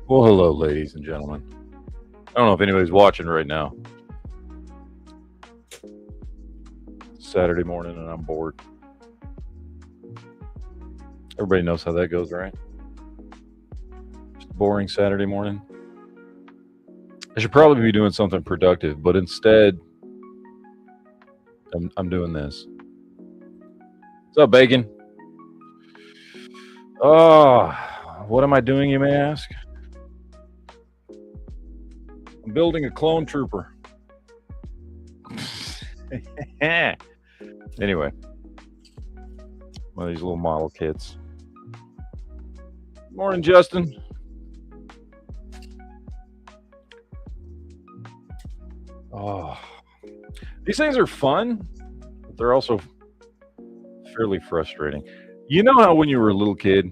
Well, hello, ladies and gentlemen. I don't know if anybody's watching right now. It's Saturday morning and I'm bored. Everybody knows how that goes, right? Just a boring Saturday morning. I should probably be doing something productive, but instead, I'm doing this. What's up, Bacon? Oh, what am I doing, you may ask? I'm building a clone trooper. Anyway, one of these little model kits. Morning, Justin. Oh, these things are fun, but they're also fairly frustrating. You know how when you were a little kid,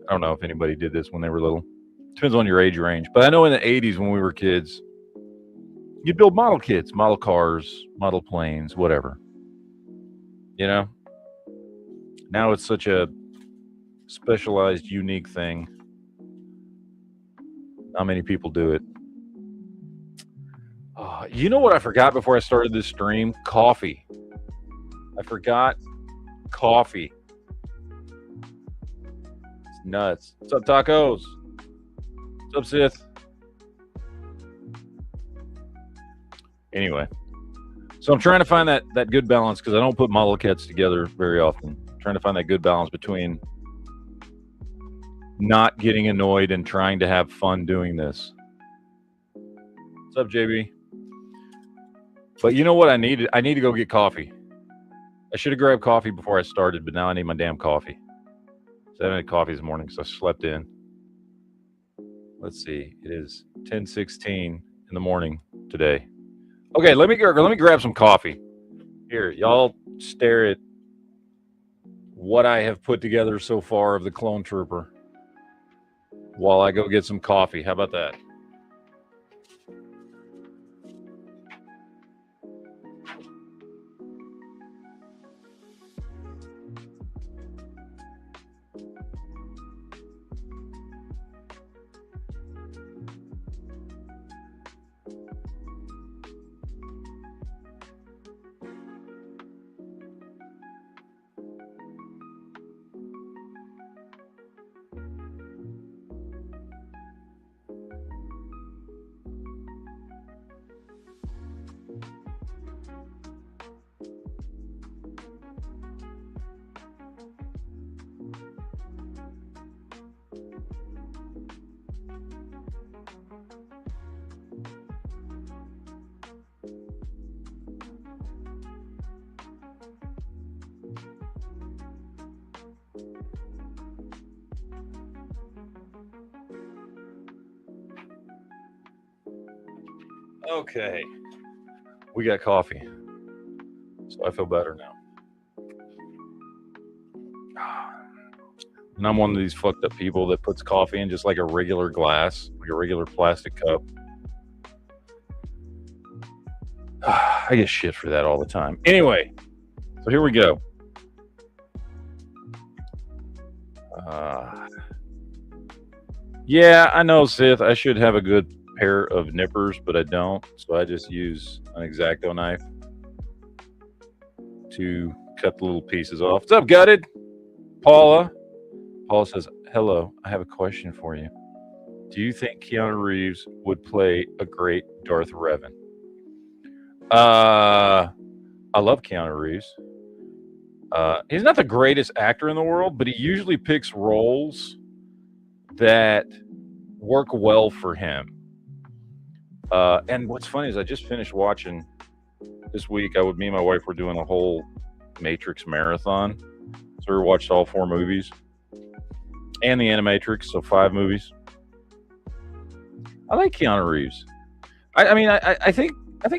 I don't know if anybody did this when they were little. Depends on your age range. But I know in the 80s when we were kids, you'd build model kits, model cars, model planes, whatever. You know? Now it's such a specialized, unique thing. Not many people do it. You know what I forgot before I started this stream? Coffee. I forgot coffee. It's nuts. What's up, tacos? What's up, Sith? Anyway, so I'm trying to find that good balance because I don't put model kits together very often. I'm trying to find that good balance between not getting annoyed and trying to have fun doing this. What's up, JB? But you know what I needed? I need to go get coffee. I should have grabbed coffee before I started, but now I need my damn coffee. So I haven't had coffee this morning because I slept in. Let's see. It is 10:16 in the morning today. Okay, let me grab some coffee. Here, y'all stare at what I have put together so far of the clone trooper while I go get some coffee. How about that? Okay, we got coffee, so I feel better now. And I'm one of these fucked up people that puts coffee in just like a regular glass, like a regular plastic cup. I get shit for that all the time. Anyway, so here we go. Yeah, I know, Sith. I should have a good pair of nippers, but I don't. So I just use an X-Acto knife to cut the little pieces off. What's up, Gutted? Paula says, hello, I have a question for you. Do you think Keanu Reeves would play a great Darth Revan? I love Keanu Reeves. He's not the greatest actor in the world, but he usually picks roles that work well for him. And what's funny is I just finished watching this week. Me and my wife were doing a whole Matrix marathon. So we watched all 4 movies and the Animatrix, so 5 movies. I like Keanu Reeves. I think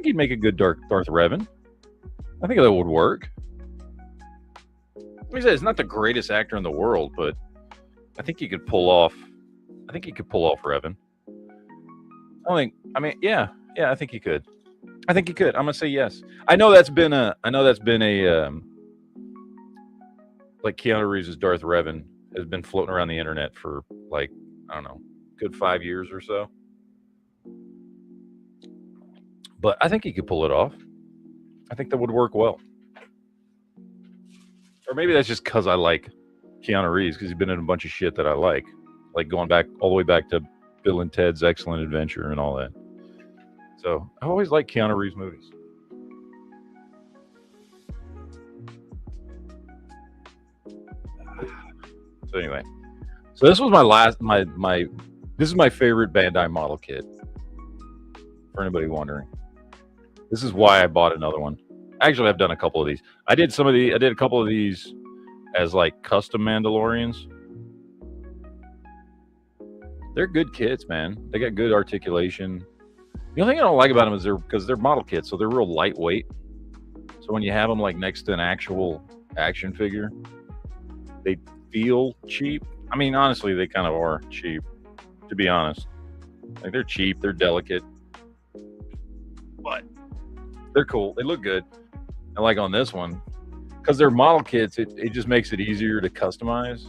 he'd make a good Darth Revan. I think that would work. Like I said, he's not the greatest actor in the world, but I think he could pull off Revan. Yeah, I think he could. I'm gonna say yes. I know that's been a like Keanu Reeves' Darth Revan has been floating around the internet for like, I don't know, good 5 years or so. But I think he could pull it off. I think that would work well. Or maybe that's just because I like Keanu Reeves, because he's been in a bunch of shit that I like going back all the way back to Bill and Ted's Excellent Adventure and all that. So I always like Keanu Reeves movies. So anyway, so this was this is my favorite Bandai model kit. For anybody wondering, this is why I bought another one. Actually, I've done a couple of these. I did a couple of these as like custom Mandalorians. They're good kits, man. They got good articulation. The only thing I don't like about them is because they're model kits, so they're real lightweight. So when you have them like next to an actual action figure, they feel cheap. I mean, honestly, they kind of are cheap, to be honest. Like, they're cheap, they're delicate, but they're cool. They look good. And like on this one, because they're model kits, it just makes it easier to customize.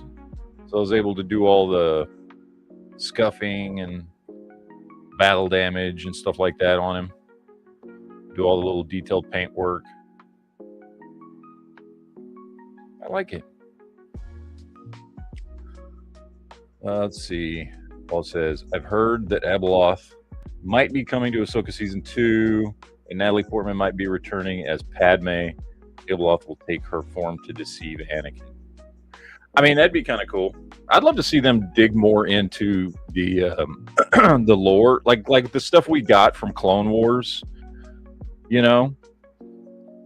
So I was able to do all the scuffing and battle damage and stuff like that on him. Do all the little detailed paint work. I like it. Let's see. Paul says, I've heard that Abeloth might be coming to Ahsoka Season 2, and Natalie Portman might be returning as Padme. Abeloth will take her form to deceive Anakin. I mean, that'd be kind of cool. I'd love to see them dig more into the the lore, like the stuff we got from Clone Wars. You know,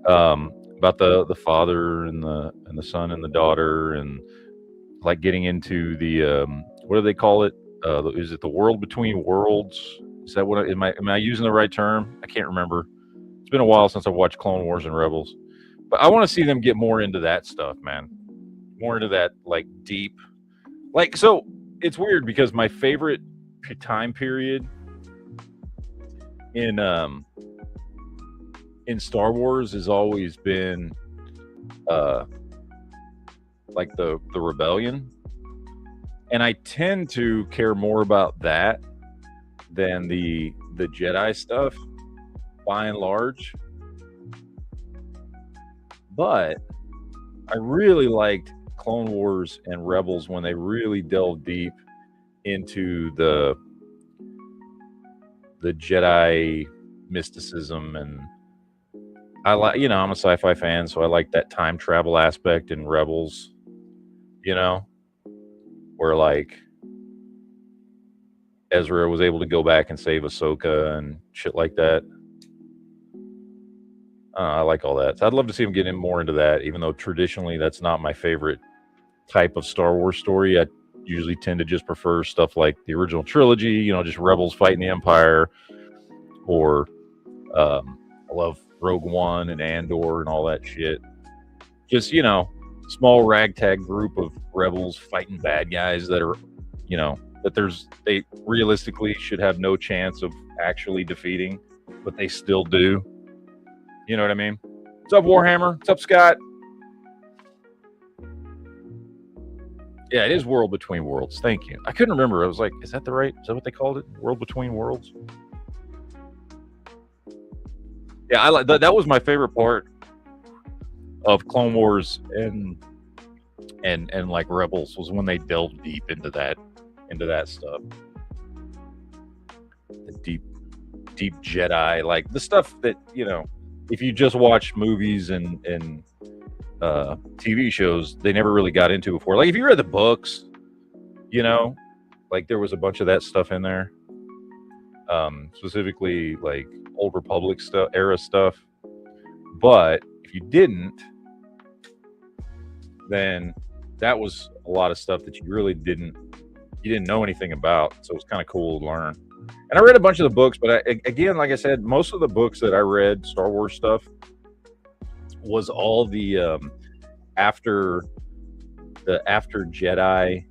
about the father and the son and the daughter, and like getting into the what do they call it? Is it the world between worlds? Is that what? Am I using the right term? I can't remember. It's been a while since I've watched Clone Wars and Rebels, but I want to see them get more into that stuff, man. More into that, like, deep, like, so it's weird because my favorite time period in Star Wars has always been like the rebellion, and I tend to care more about that than the Jedi stuff by and large. But I really liked Clone Wars and Rebels when they really delved deep into the Jedi mysticism, and I like, I'm a sci-fi fan, so I like that time travel aspect in Rebels, where like Ezra was able to go back and save Ahsoka and shit like that. I like all that. So I'd love to see him get in more into that, even though traditionally that's not my favorite type of Star Wars story. I usually tend to just prefer stuff like the original trilogy, just Rebels fighting the Empire, or I love Rogue One and Andor and all that shit. Just, small ragtag group of rebels fighting bad guys that are, that they realistically should have no chance of actually defeating, but they still do. You know what I mean? What's up, Warhammer? What's up, Scott? Yeah, it is World Between Worlds. Thank you. I couldn't remember. I was like, is that what they called it? World Between Worlds? Yeah, I like that was my favorite part of Clone Wars and like Rebels, was when they delved deep into that stuff. The deep Jedi, like the stuff that, if you just watch movies and TV shows, they never really got into before. Like if you read the books, like there was a bunch of that stuff in there. Specifically like Old Republic era stuff. But if you didn't, then that was a lot of stuff that you really didn't know anything about. So it's kind of cool to learn. And I read a bunch of the books, but again, like I said, most of the books that I read, Star Wars stuff, was all the after Jedi,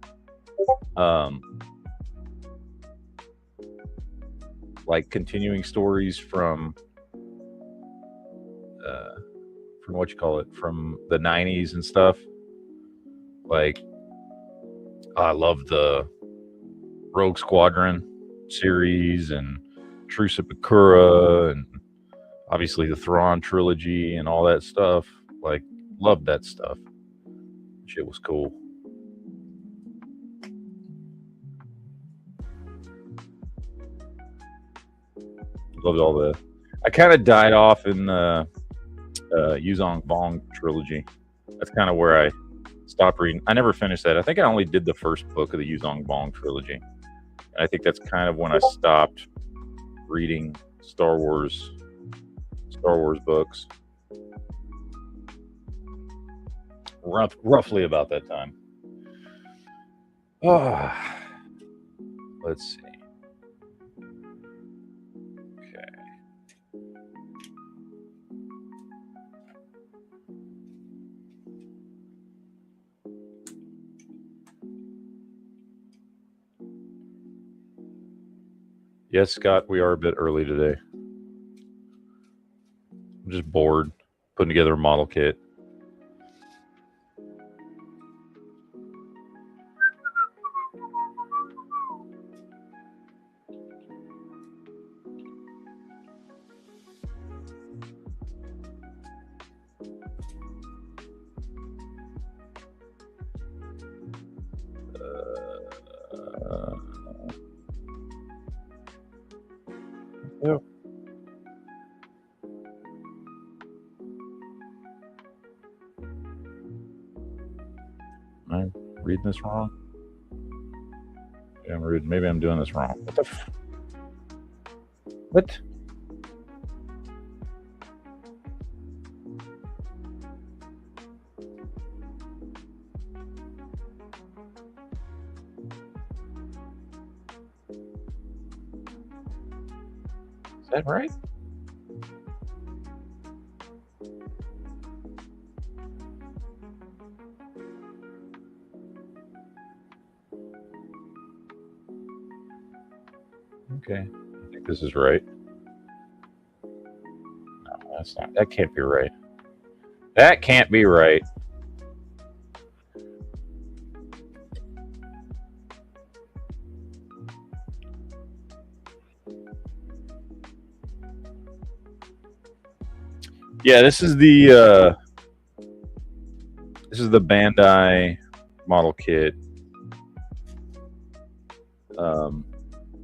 like continuing stories from from the 90s and stuff. Like, I love the Rogue Squadron series and Truce at Bakura and obviously the Thrawn trilogy and all that stuff. Like, loved that stuff. Shit was cool. Loved all the. I kind of died off in the Yuzong Bong trilogy. That's kind of where I stopped reading. I never finished that. I think I only did the first book of the Yuzong Bong trilogy. And I think that's kind of when I stopped reading Star Wars books. Roughly about that time. Let's see. Yes, Scott, we are a bit early today. I'm just bored putting together a model kit. Yep. Am I reading this wrong? Yeah, maybe I'm doing this wrong. What the what? Is that right? Okay, I think this is right. No, that's not. That can't be right. That can't be right. Yeah, this is the Bandai model kit.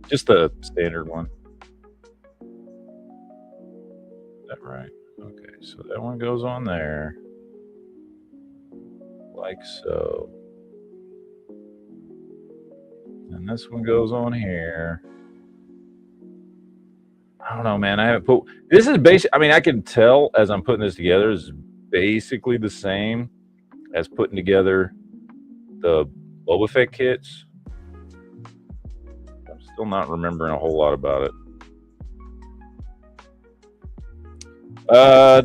Just the standard one. Is that right? Okay, so that one goes on there. Like so. And this one goes on here. I don't know, man. I haven't put. This is basic. I mean, I can tell as I'm putting this together, is basically the same as putting together the Boba Fett kits. I'm still not remembering a whole lot about it.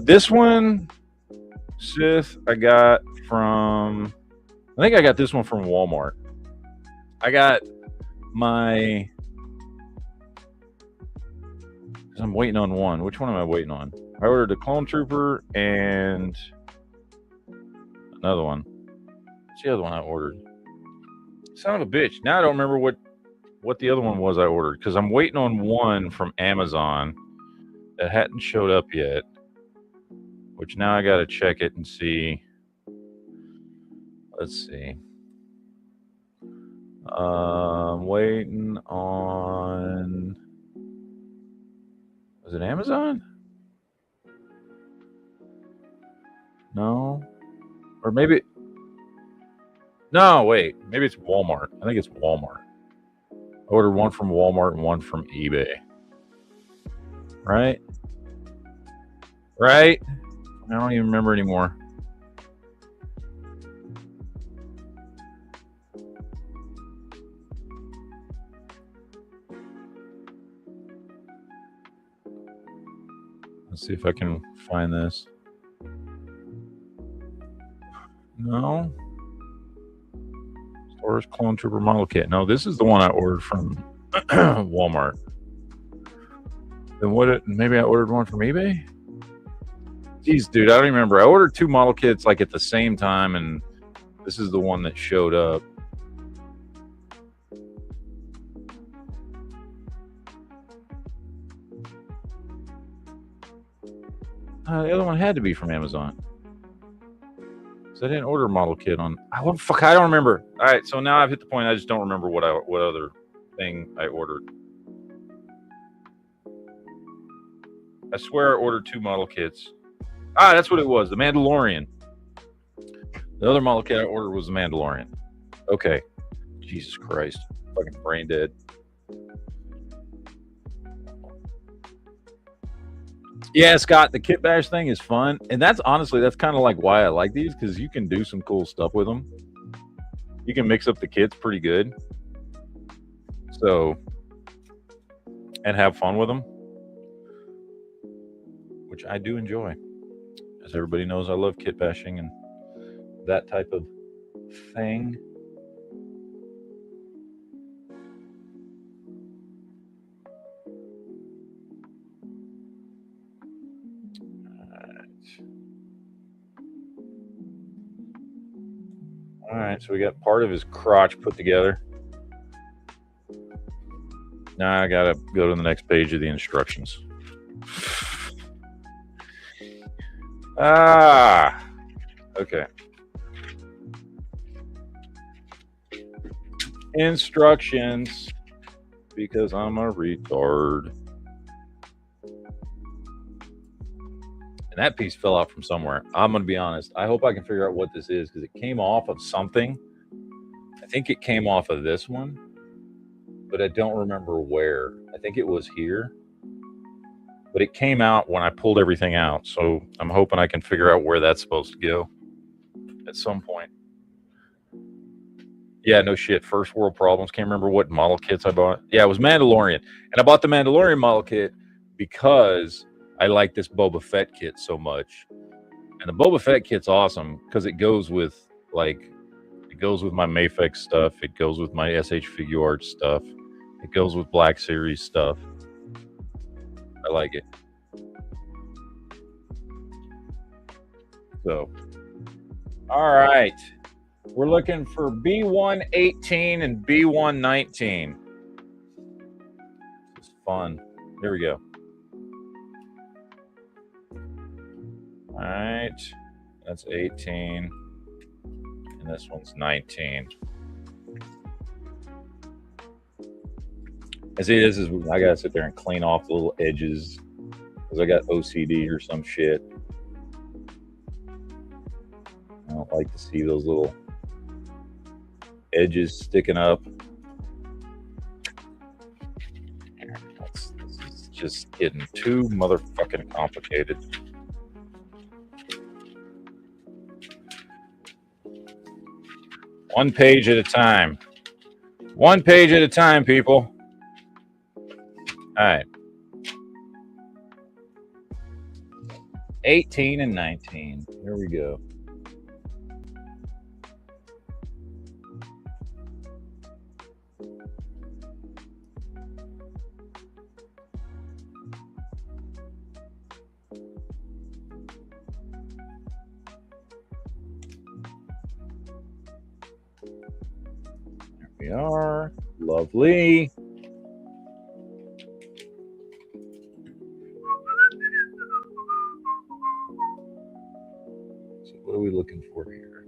This one, Sith, I got from. I think I got this one from Walmart. I got my. I'm waiting on one. Which one am I waiting on? I ordered a Clone Trooper and another one. What's the other one I ordered? Son of a bitch. Now I don't remember what the other one was I ordered because I'm waiting on one from Amazon that hadn't showed up yet. Which now I got to check it and see. Let's see. Waiting on. Was it Amazon? No. Or maybe. No, wait. Maybe it's Walmart. I think it's Walmart. I ordered one from Walmart and one from eBay. Right? Right? I don't even remember anymore. Let's see if I can find this. No. Star Wars Clone Trooper model kit. No, this is the one I ordered from Walmart. Then maybe I ordered one from eBay? Jeez, dude, I don't even remember. I ordered two model kits like at the same time, and this is the one that showed up. The other one had to be from Amazon. So I didn't order a model kit on. What the fuck? I don't remember. All right, so now I've hit the point. I just don't remember what other thing I ordered. I swear I ordered 2 model kits. That's what it was. The Mandalorian. The other model kit I ordered was the Mandalorian. Okay. Jesus Christ. Fucking brain dead. Yeah, Scott, the kit bash thing is fun. And that's honestly, that's kind of like why I like these, because you can do some cool stuff with them. You can mix up the kits pretty good. So, and have fun with them, which I do enjoy. As everybody knows, I love kit bashing and that type of thing. All right, so we got part of his crotch put together. Now I gotta go to the next page of the instructions. Okay. Instructions, because I'm a retard. And that piece fell out from somewhere. I'm going to be honest. I hope I can figure out what this is, because it came off of something. I think it came off of this one, but I don't remember where. I think it was here. But it came out when I pulled everything out. So I'm hoping I can figure out where that's supposed to go at some point. Yeah, no shit. First world problems. Can't remember what model kits I bought. Yeah, it was Mandalorian. And I bought the Mandalorian model kit because I like this Boba Fett kit so much. And the Boba Fett kit's awesome because it goes with my Mafex stuff. It goes with my SH Figure Arts stuff. It goes with Black Series stuff. I like it. So, all right. We're looking for B118 and B119. It's fun. Here we go. All right. That's 18. And this one's 19. And see, this is, I gotta sit there and clean off the little edges because I got OCD or some shit. I don't like to see those little edges sticking up. This is just getting too motherfucking complicated. One page at a time. One page at a time, people. All right. 18 and 19. Here we go. There we are. Lovely. So what are we looking for here?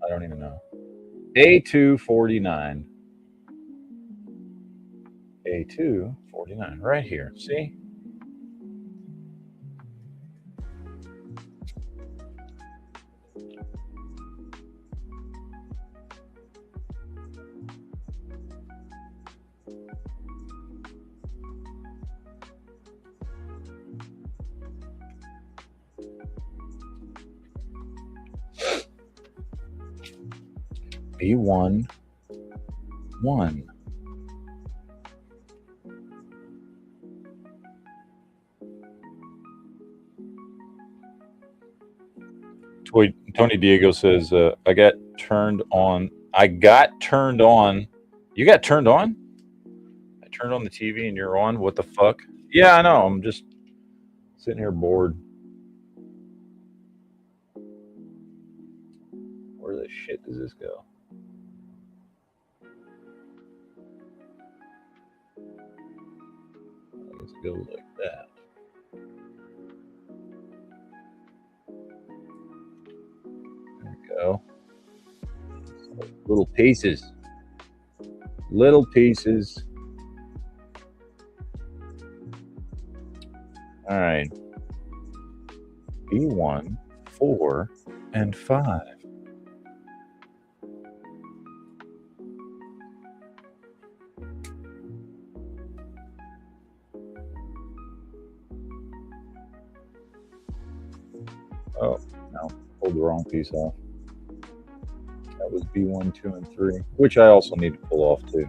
I don't even know. A249. A249. Right here. See? B1 1. Tony Diego says, I got turned on. You got turned on? I turned on the TV and you're on? What the fuck? Yeah, I know. I'm just sitting here bored. Where the shit does this go? go like that. There we go. Little pieces. Little pieces. All right. B1, 4, and 5. Oh, no. Pulled the wrong piece off. That was B1, 2, and 3, which I also need to pull off too.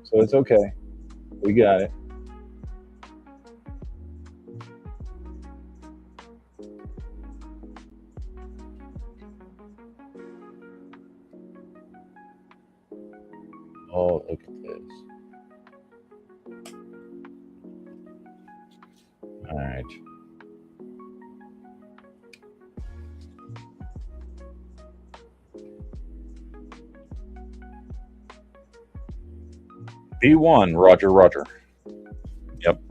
So it's okay. We got it. Oh, look at this. All right. B1, Roger, Roger. Yep.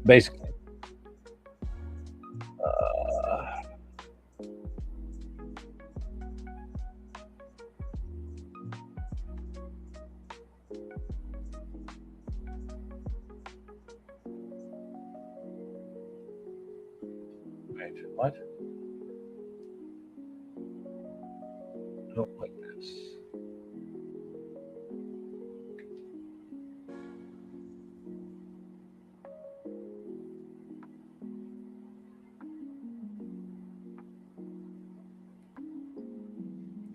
Basically. Wait, what? I don't like this.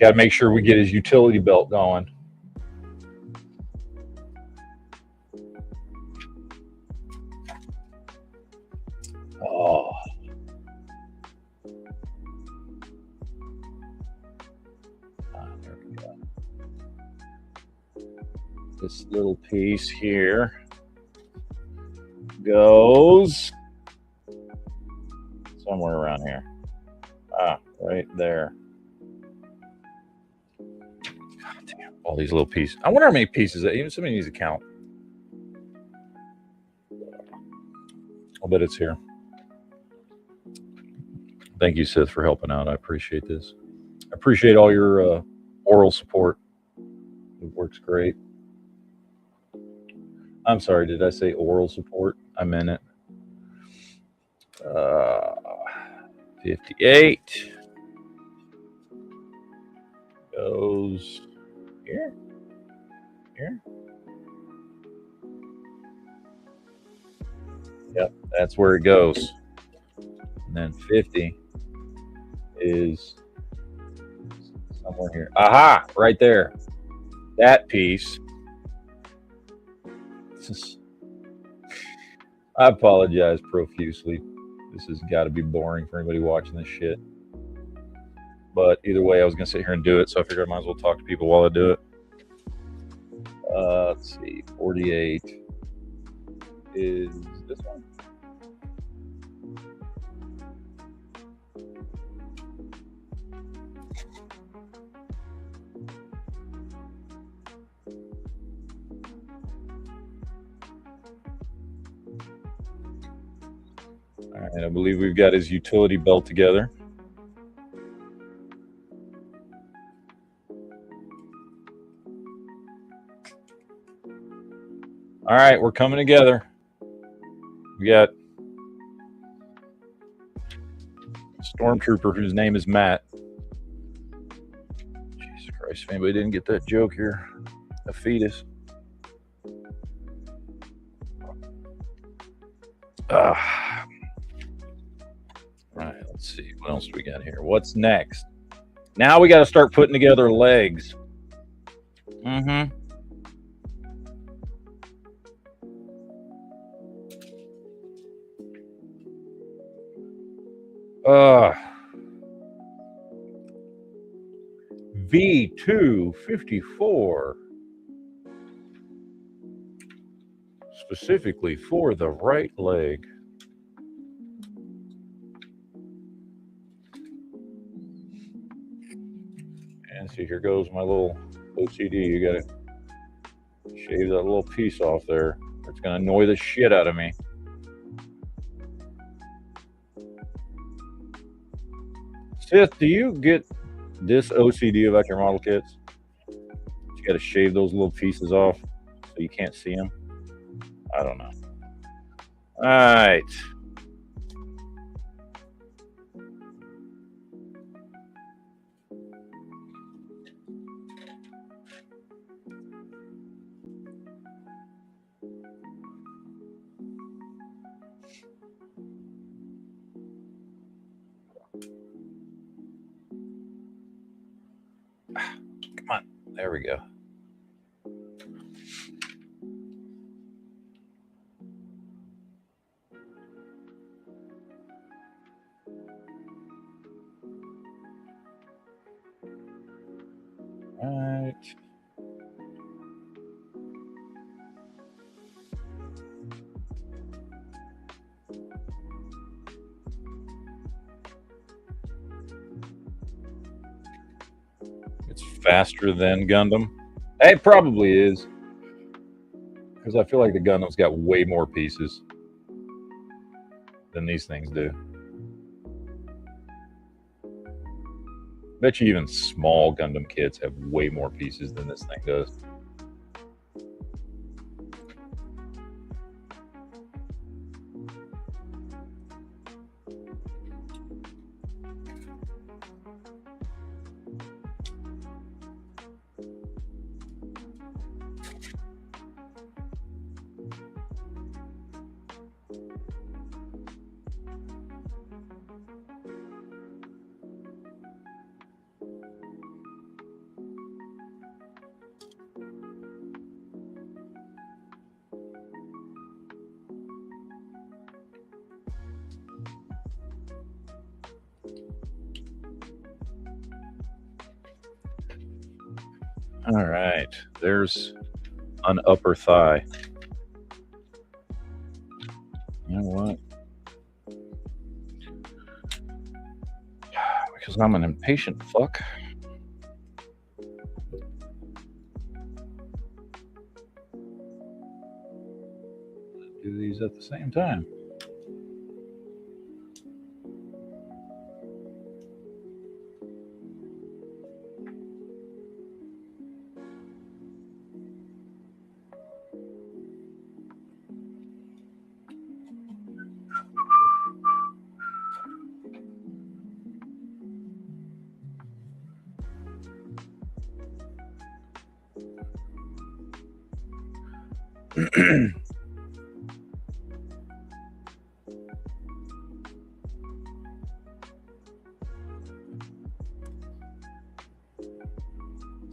Got to make sure we get his utility belt going. Oh. There we go. This little piece here goes somewhere around here. Ah, right there. God damn, all these little pieces. I wonder how many pieces that even somebody needs to count. I'll bet it's here. Thank you, Sith, for helping out. I appreciate this. I appreciate all your oral support. It works great. I'm sorry, did I say oral support? I meant it. 58 goes here. Yep, that's where it goes. And then 50 is somewhere here. Aha, right there. That piece. I apologize profusely. This has got to be boring for anybody watching this shit. But either way, I was going to sit here and do it, so I figured I might as well talk to people while I do it. Let's see. 48 is this one. All right, I believe we've got his utility belt together. All right, we're coming together. We got a stormtrooper whose name is Matt. Jesus Christ, if anybody didn't get that joke here, a fetus. All right, let's see. What else do we got here? What's next? Now we got to start putting together legs. Mm-hmm. V254. Specifically for the right leg. And See, here goes my little OCD. You gotta shave that little piece off there. It's gonna annoy the shit out of me. Sith, do you get this OCD about your model kits? You gotta shave those little pieces off so you can't see them? I don't know. All right. Come on. There we go. All right. It's faster than Gundam. It probably is. Because I feel like the Gundam's got way more pieces than these things do. Bet you even small Gundam kits have way more pieces than this thing does. All right, there's an upper thigh. You know what? Because I'm an impatient fuck. Do these at the same time.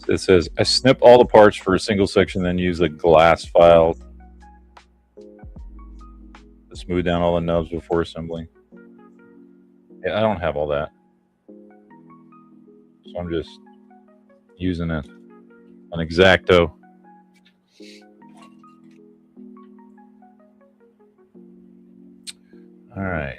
It says, I snip all the parts for a single section, then use a glass file to smooth down all the nubs before assembling. Yeah, I don't have all that. So I'm just using an X-Acto. All right.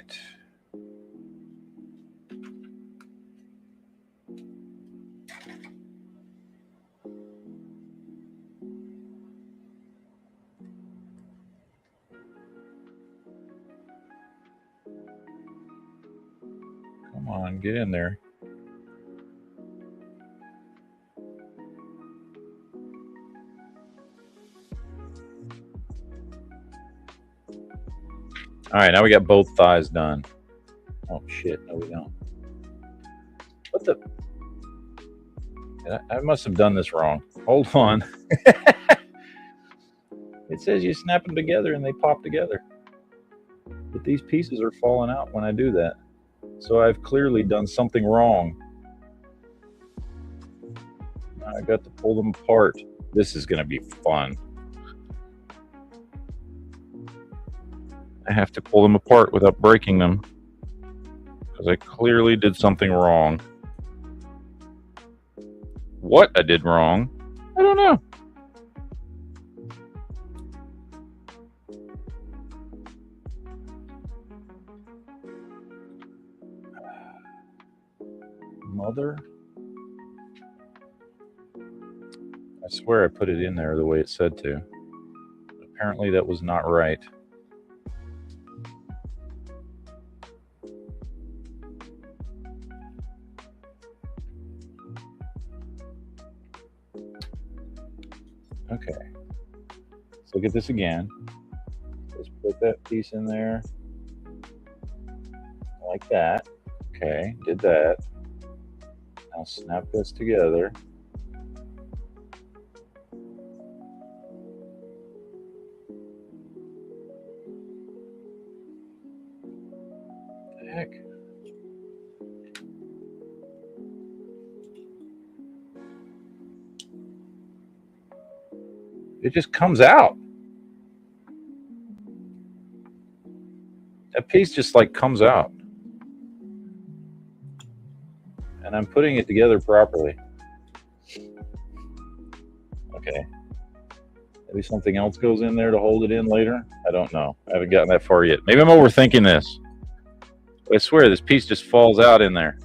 Come on, get in there. All right, now we got both thighs done. Oh shit, no we don't. What the? I must have done this wrong. Hold on. It says you snap them together and they pop together. But these pieces are falling out when I do that. So I've clearly done something wrong. I got to pull them apart. This is going to be fun. I have to pull them apart without breaking them. Because I clearly did something wrong. What I did wrong, I don't know. Mother I swear I put it in there the way it said to. Apparently that was not right. Okay. Let's look at this again. Let's put that piece in there. Like that. Okay, did that. Now snap this together. What the heck? It just comes out. That piece just like comes out. And I'm putting it together properly. Okay. Maybe something else goes in there to hold it in later. I don't know. I haven't gotten that far yet. Maybe I'm overthinking this. But I swear this piece just falls out in there.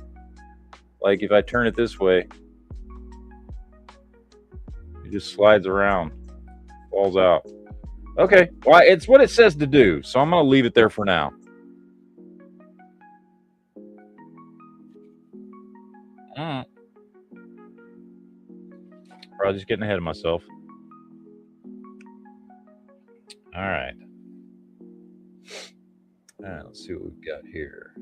Like if I turn it this way, it just slides around, falls out. Okay, well, it's what it says to do, so I'm going to leave it there for now. Probably just getting ahead of myself. All right. All right, let's see what we've got here.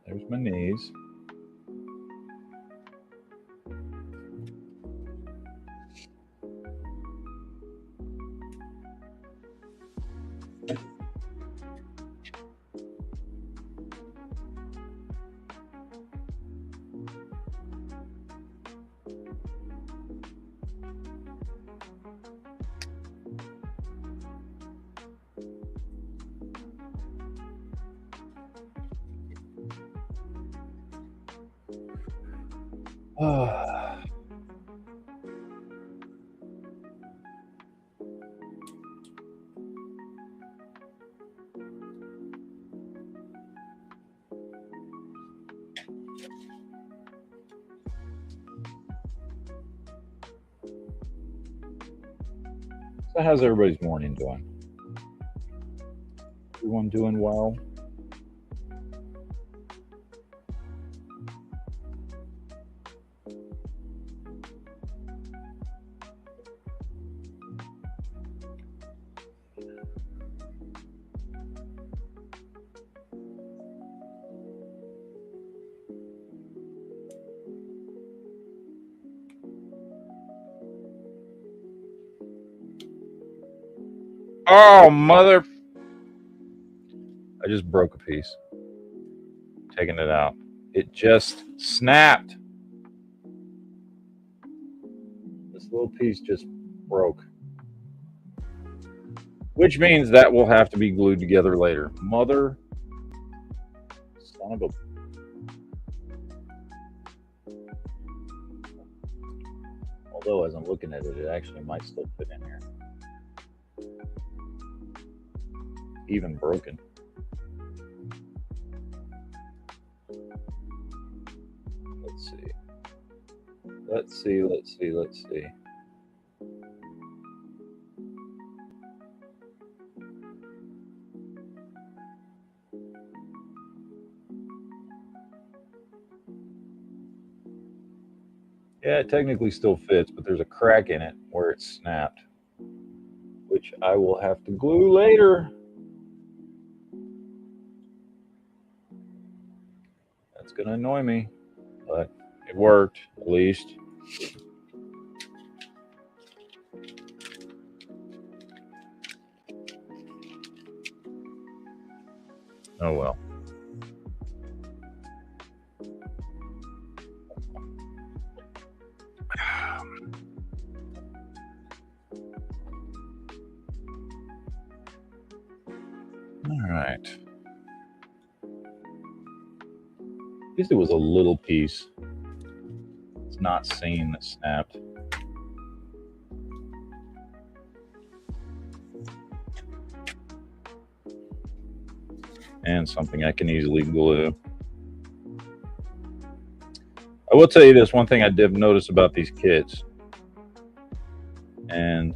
There's my knees. So how's everybody's morning doing? Everyone doing well? Oh, mother. I just broke a piece. Taking it out. It just snapped. This little piece just broke. Which means that will have to be glued together later. Mother. Son of a. Although, as I'm looking at it, it actually might still fit in here. Even broken. Let's see. Let's see, let's see, let's see. Yeah, it technically still fits, but there's a crack in it where it snapped, which I will have to glue later. That's going to annoy me, but it worked, at least. Oh well. right. At least it was a little piece. It's not seen that snapped. And something I can easily glue. I will tell you this one thing I did notice about these kits. And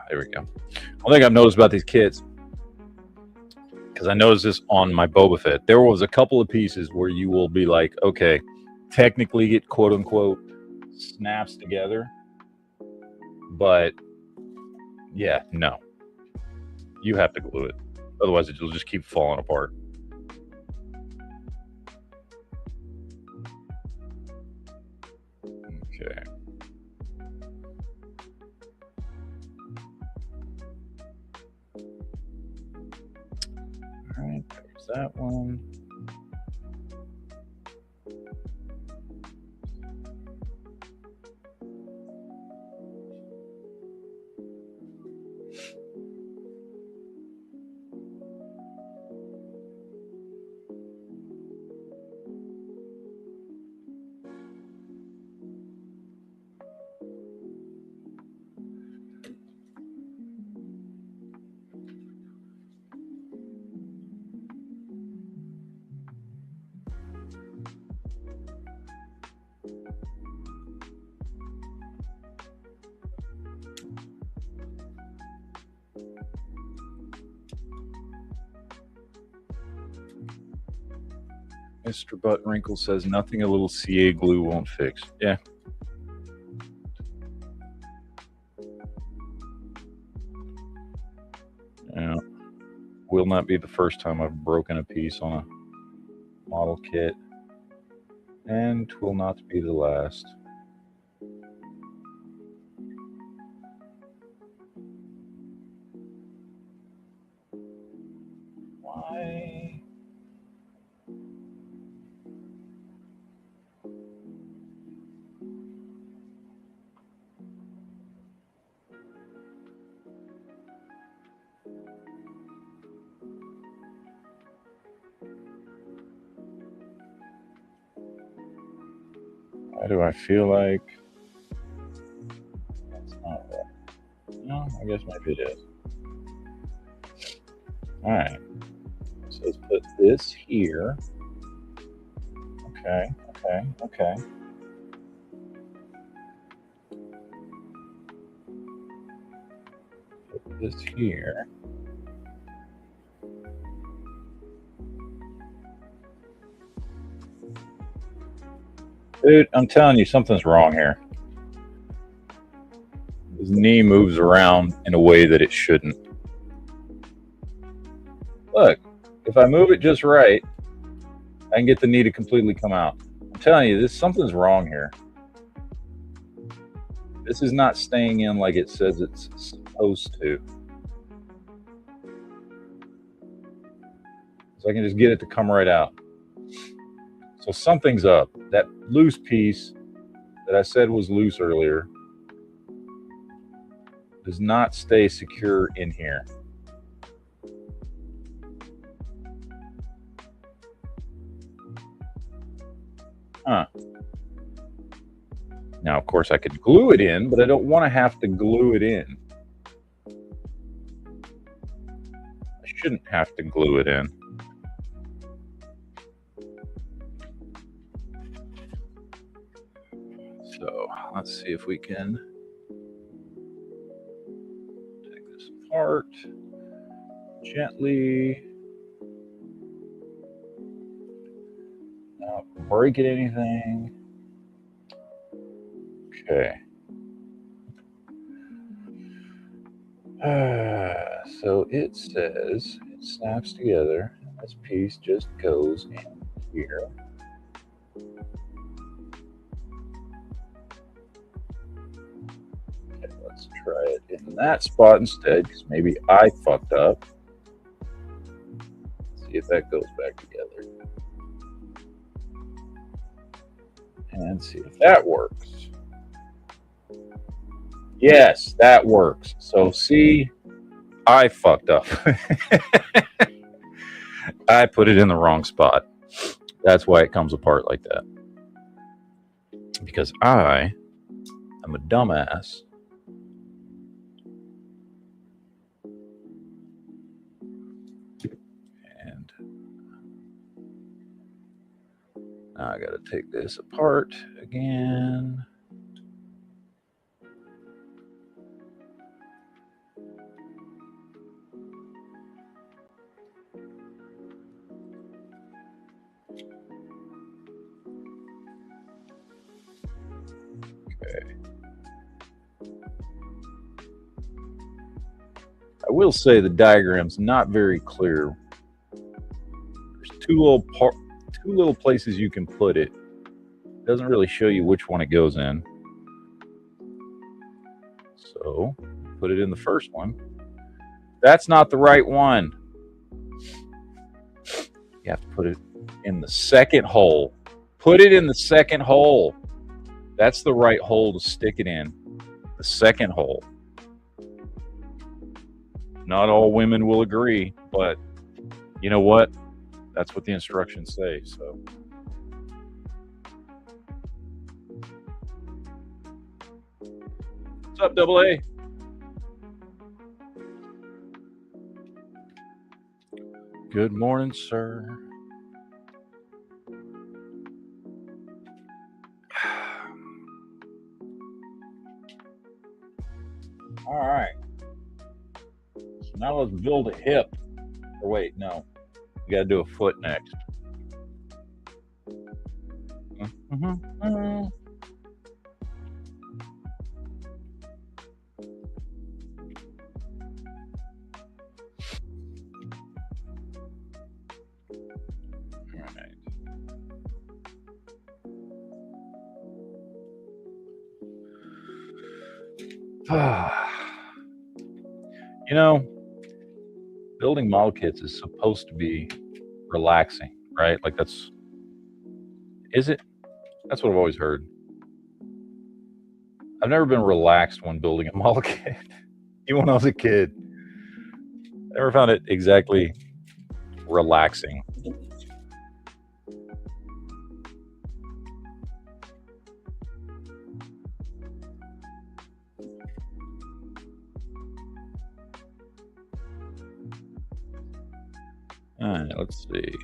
there we go. One thing I've noticed about these kits, because I noticed this on my Boba Fett, there was a couple of pieces where you will be like, okay, technically it quote unquote snaps together, but yeah, no, you have to glue it, otherwise it'll just keep falling apart. Okay. All right, there's that one. Mr. Buttwrinkle says nothing a little CA glue won't fix. Yeah. Yeah. Will not be the first time I've broken a piece on a model kit, and will not be the last. Why? Why do I feel like that's not right? No, I guess maybe it is. All right. So let's put this here. Okay, okay, okay. Put this here. Dude, I'm telling you, something's wrong here. His knee moves around in a way that it shouldn't. Look, if I move it just right, I can get the knee to completely come out. I'm telling you, something's wrong here. This is not staying in like it says it's supposed to. So I can just get it to come right out. So something's up. That loose piece that I said was loose earlier does not stay secure in here. Huh. Now, of course, I could glue it in, but I don't want to have to glue it in. I shouldn't have to glue it in. So let's see if we can take this apart gently. Not breaking anything. Okay. So it says it snaps together. This piece just goes in here. Okay, let's try it in that spot instead, because maybe I fucked up. See if that goes back together. And see if that works. Yes, that works. So see, I fucked up. I put it in the wrong spot. That's why it comes apart like that. Because I am a dumbass. And now I got to take this apart again. Okay. I will say the diagram's not very clear. There's two little places you can put it. It doesn't really show you which one it goes in. So put it in the first one. That's not the right one. You have to put it in the second hole. Put it in the second hole. That's the right hole to stick it in. The second hole. Not all women will agree, but you know what? That's what the instructions say. So, what's up, Double A? Good morning, sir. All right. So now let's build a hip. Or wait, no. We got to do a foot next. Mm-hmm. You know, building model kits is supposed to be relaxing, right? Like is it? That's what I've always heard. I've never been relaxed when building a model kit, even when I was a kid. I never found it exactly relaxing. All right, let's see.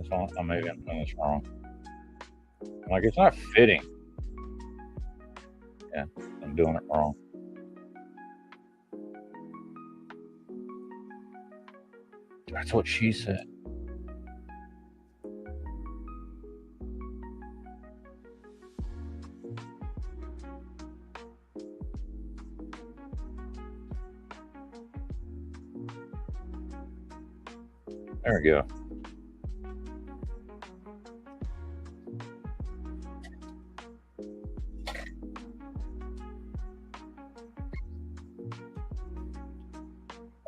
Oh, maybe I'm doing this wrong. Like, it's not fitting. Yeah, I'm doing it wrong. That's what she said. There we go.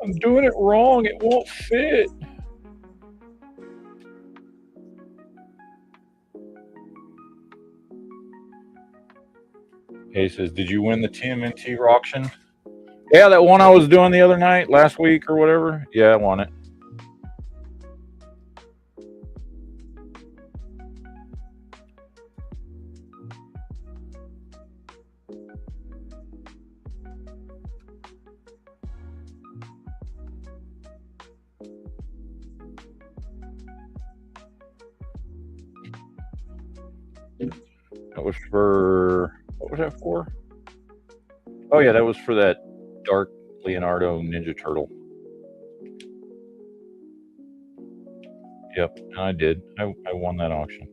I'm doing it wrong. It won't fit. He says, "Did you win the TMNT auction?" Yeah, that one I was doing the other night, last week or whatever. Yeah, I won it. That was for, what was that for? Oh yeah, that was for that Dark Leonardo Ninja Turtle. Yep, I did. I won that auction.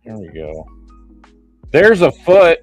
There we go. There's a foot.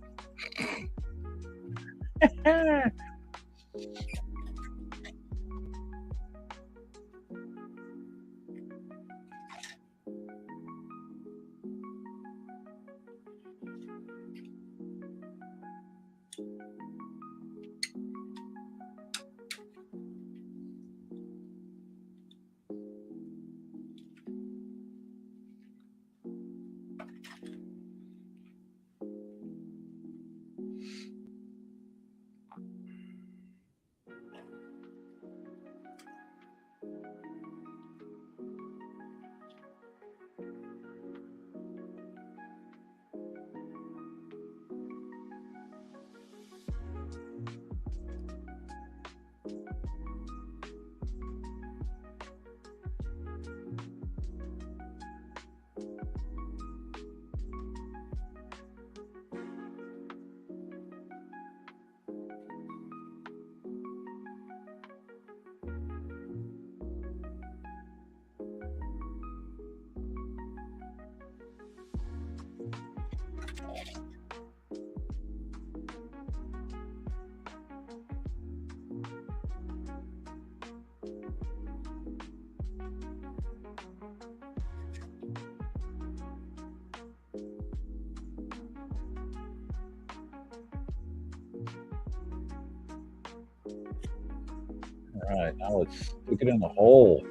All right, now let's stick it in the hole.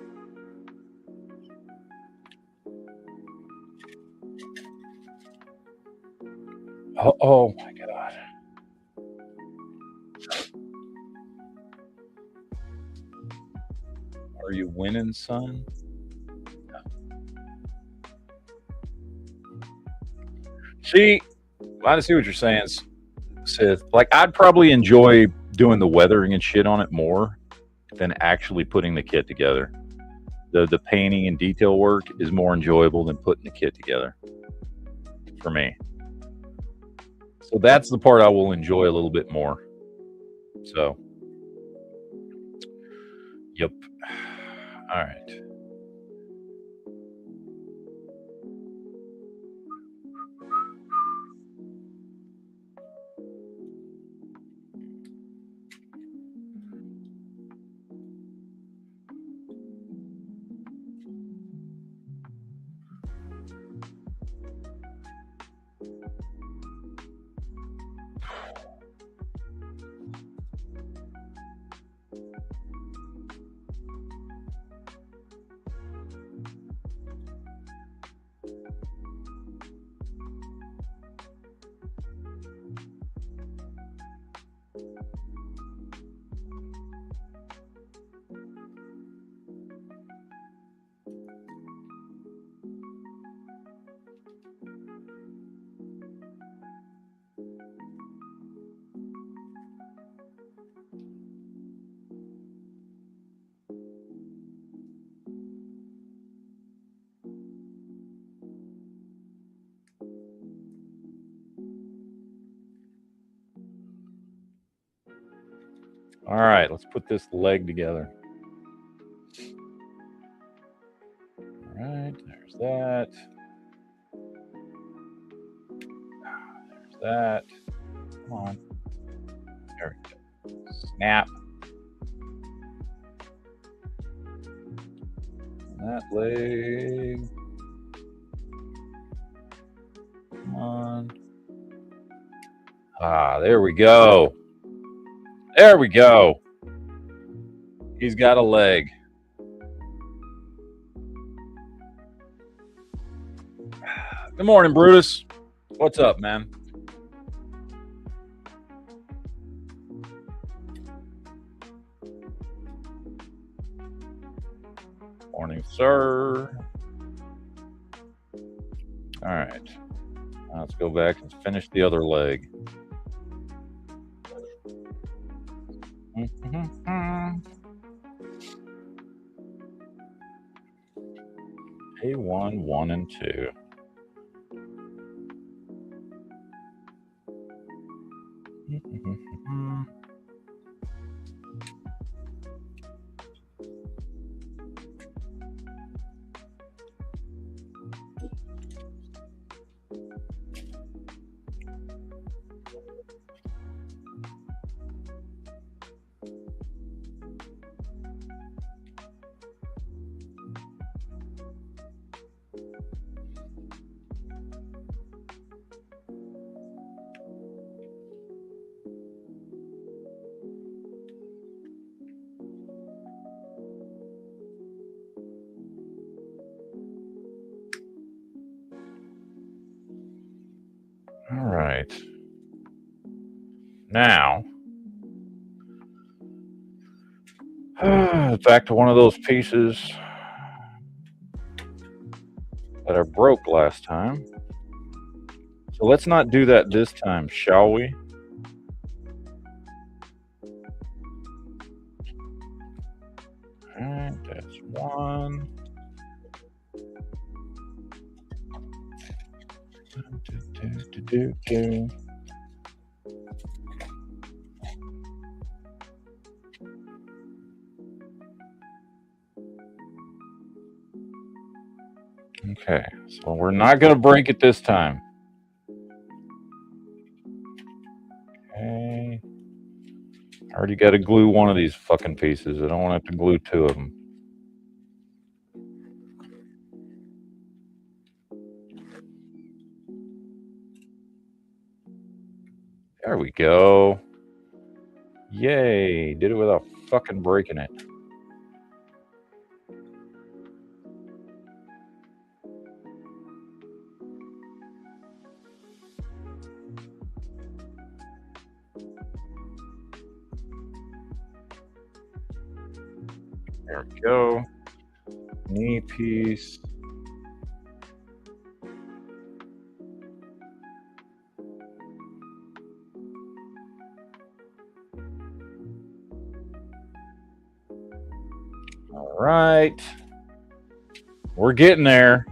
Oh my God. Are you winning, son? See, I see what you're saying, Sith. Like, I'd probably enjoy doing the weathering and shit on it more than actually putting the kit together. The painting and detail work is more enjoyable than putting the kit together for me. So that's the part I will enjoy a little bit more. So, yep. All right. All right, let's put this leg together. All right, there's that. There's that. Come on. There we go. Snap. That leg. Come on. Ah, there we go. There we go. He's got a leg. Good morning, Brutus. What's up, man? Morning, sir. All right. Now let's go back and finish the other leg. A1, 1, and 2. All right. Now, back to one of those pieces that I broke last time. So let's not do that this time, shall we? All right, that's one. Okay, so we're not going to break it this time. Okay. I already got to glue one of these fucking pieces. I don't want to have to glue two of them. There we go. Yay, did it without fucking breaking it. There we go. Knee piece. All right. We're getting there.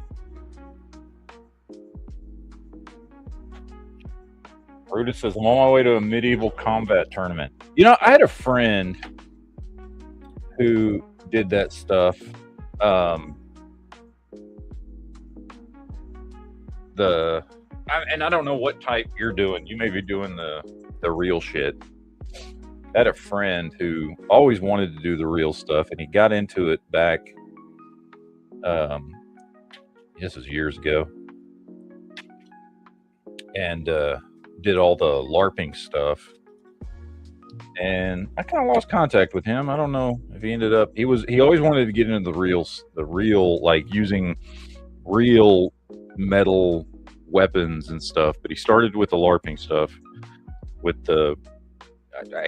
Brutus says, I'm on my way to a medieval combat tournament. You know, I had a friend who did that stuff. And I don't know what type you're doing. You may be doing the real shit. I had a friend who always wanted to do the real stuff, and he got into it back. This was years ago, and did all the LARPing stuff. And I kind of lost contact with him. I don't know if he ended up. He always wanted to get into the real, like using real metal weapons and stuff. But he started with the LARPing stuff. With the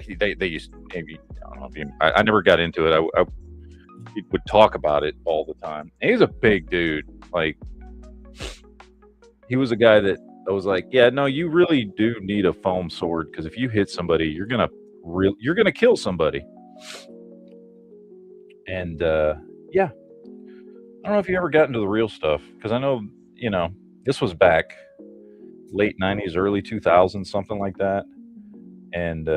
they used maybe I don't know. I never got into it. He would talk about it all the time. And he's a big dude. Like he was a guy that I was like, yeah, no, you really do need a foam sword because if you hit somebody, you're gonna kill somebody. And yeah, I don't know if you ever got into the real stuff because I know this was back late '90s, early 2000s, something like that. And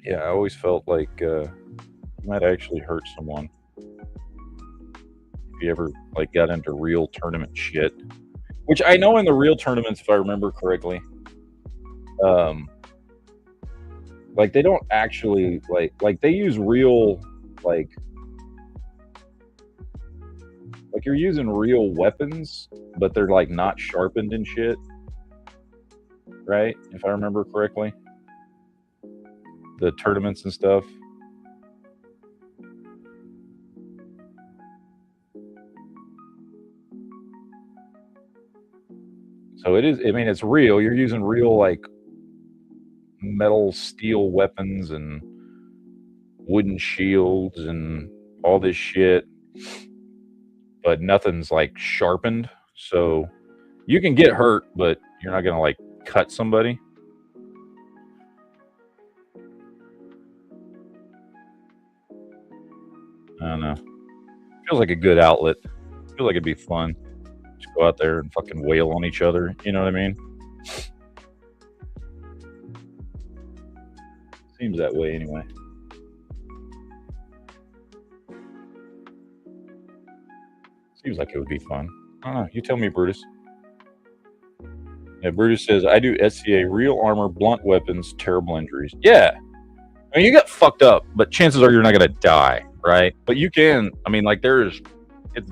yeah, I always felt like you might actually hurt someone if you ever like got into real tournament shit. Which I know in the real tournaments, if I remember correctly, like they don't actually like they use real like you're using real weapons, but they're like not sharpened and shit. Right? If I remember correctly. The tournaments and stuff. So it is. I mean, it's real. You're using real like metal, steel weapons and wooden shields and all this shit, but nothing's like sharpened. So you can get hurt, but you're not gonna like cut somebody. I don't know. Feels like a good outlet. Feels like it'd be fun. Just go out there and fucking wail on each other. You know what I mean? Seems that way anyway. Seems like it would be fun. I don't know. You tell me, Brutus. Yeah, Brutus says, I do SCA, real armor, blunt weapons, terrible injuries. Yeah. I mean, you got fucked up, but chances are you're not going to die, right? But you can, I mean, like, it's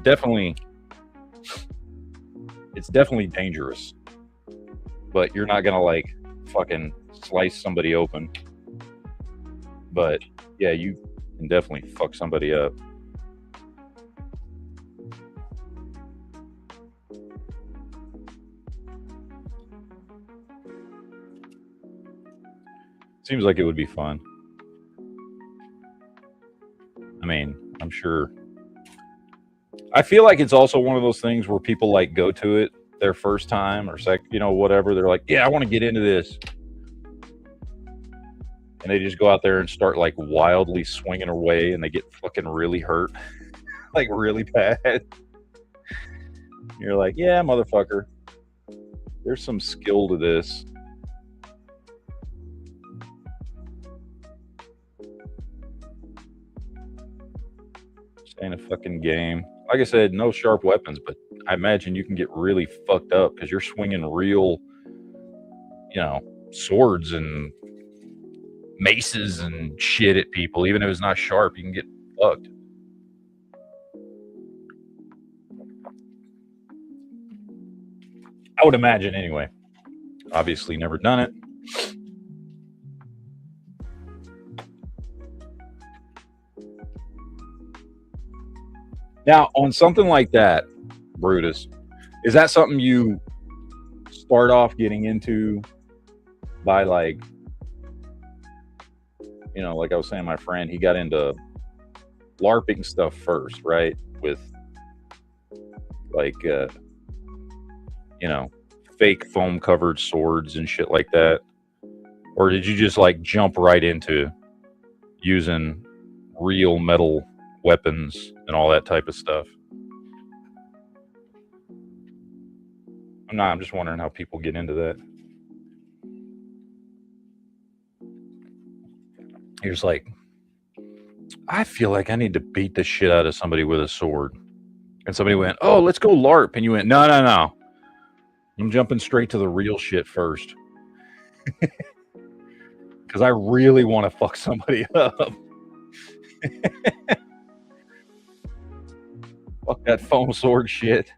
definitely dangerous. But you're not going to, like, fucking slice somebody open. But, yeah, you can definitely fuck somebody up. Seems like it would be fun. I mean, I'm sure. I feel like it's also one of those things where people like go to it their first time or whatever. They're like, yeah, I want to get into this. And they just go out there and start like wildly swinging away and they get fucking really hurt. Like really bad. You're like, yeah, motherfucker. There's some skill to this. Ain't a fucking game. Like I said, no sharp weapons, but I imagine you can get really fucked up because you're swinging real, swords and maces and shit at people. Even if it's not sharp, you can get fucked. I would imagine anyway. Obviously, never done it. Now, on something like that, Brutus, is that something you start off getting into by like I was saying, my friend, he got into LARPing stuff first, right? With like, fake foam covered swords and shit like that. Or did you just like jump right into using real metal weapons and all that type of stuff? I'm just wondering how people get into that. You're just like, I feel like I need to beat the shit out of somebody with a sword. And somebody went, oh, let's go LARP. And you went, no. I'm jumping straight to the real shit first. Because I really want to fuck somebody up. Fuck that foam sword shit.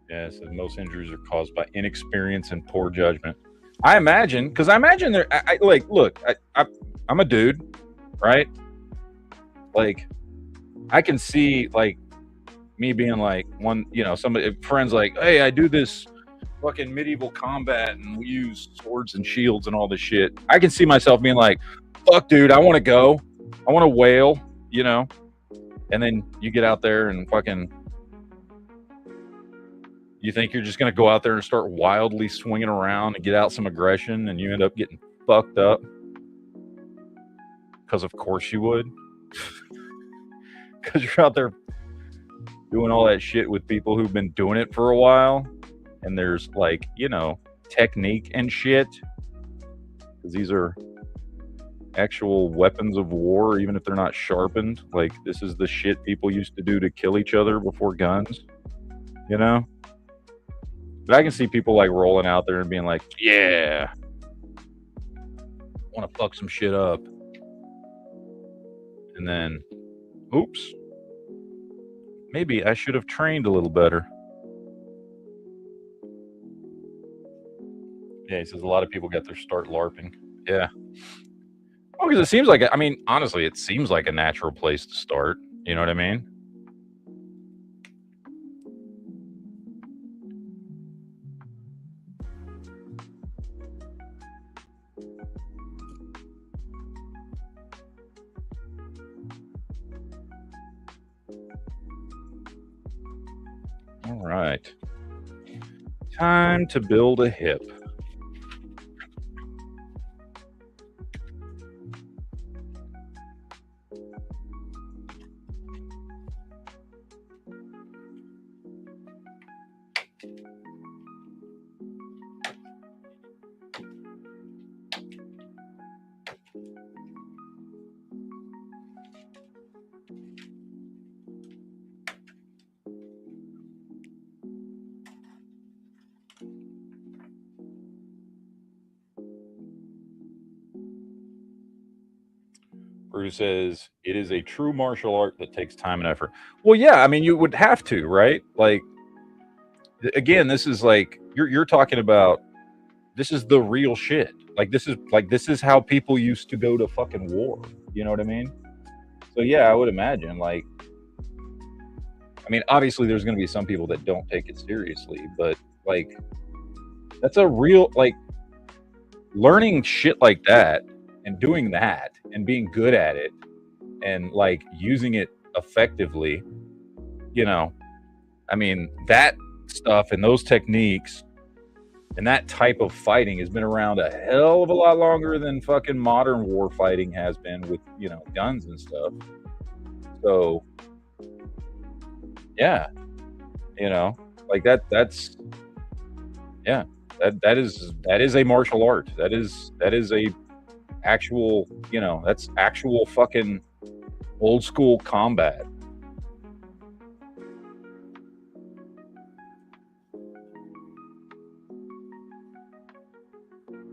Yes, and most injuries are caused by inexperience and poor judgment. I imagine there. I'm a dude, right? Like, I can see like me being like somebody friends like, hey, I do this fucking medieval combat and we use swords and shields and all this shit. I can see myself being like, fuck, dude, I want to go, I want to wail, and then you get out there and fucking. You think you're just going to go out there and start wildly swinging around and get out some aggression and you end up getting fucked up? Because of course you would. Because you're out there doing all that shit with people who've been doing it for a while. And there's like, technique and shit. Because these are actual weapons of war, even if they're not sharpened. Like, this is the shit people used to do to kill each other before guns. But I can see people like rolling out there and being like, yeah, want to fuck some shit up. And then, oops, Maybe I should have trained a little better. Yeah, he says a lot of people get their start LARPing. Yeah. Oh, because it seems like, I mean, honestly, it seems like a natural place to start. You know what I mean? All right. Time to build a hip. Bruce says it is a true martial art that takes time and effort. Well, yeah, I mean, you would have to, right? Like, again, this is like you're talking about. This is the real shit. Like, this is how people used to go to fucking war. You know what I mean? So yeah, I would imagine. Like, I mean, obviously, there's going to be some people that don't take it seriously, but like, that's a real like learning shit like that and doing that and being good at it and like using it effectively, you know, I mean, that stuff and those techniques and that type of fighting has been around a hell of a lot longer than fucking modern war fighting has been with, you know, guns and stuff. So yeah, you know, like that's yeah, that is a martial art. That is a actual, you know, that's actual fucking old school combat.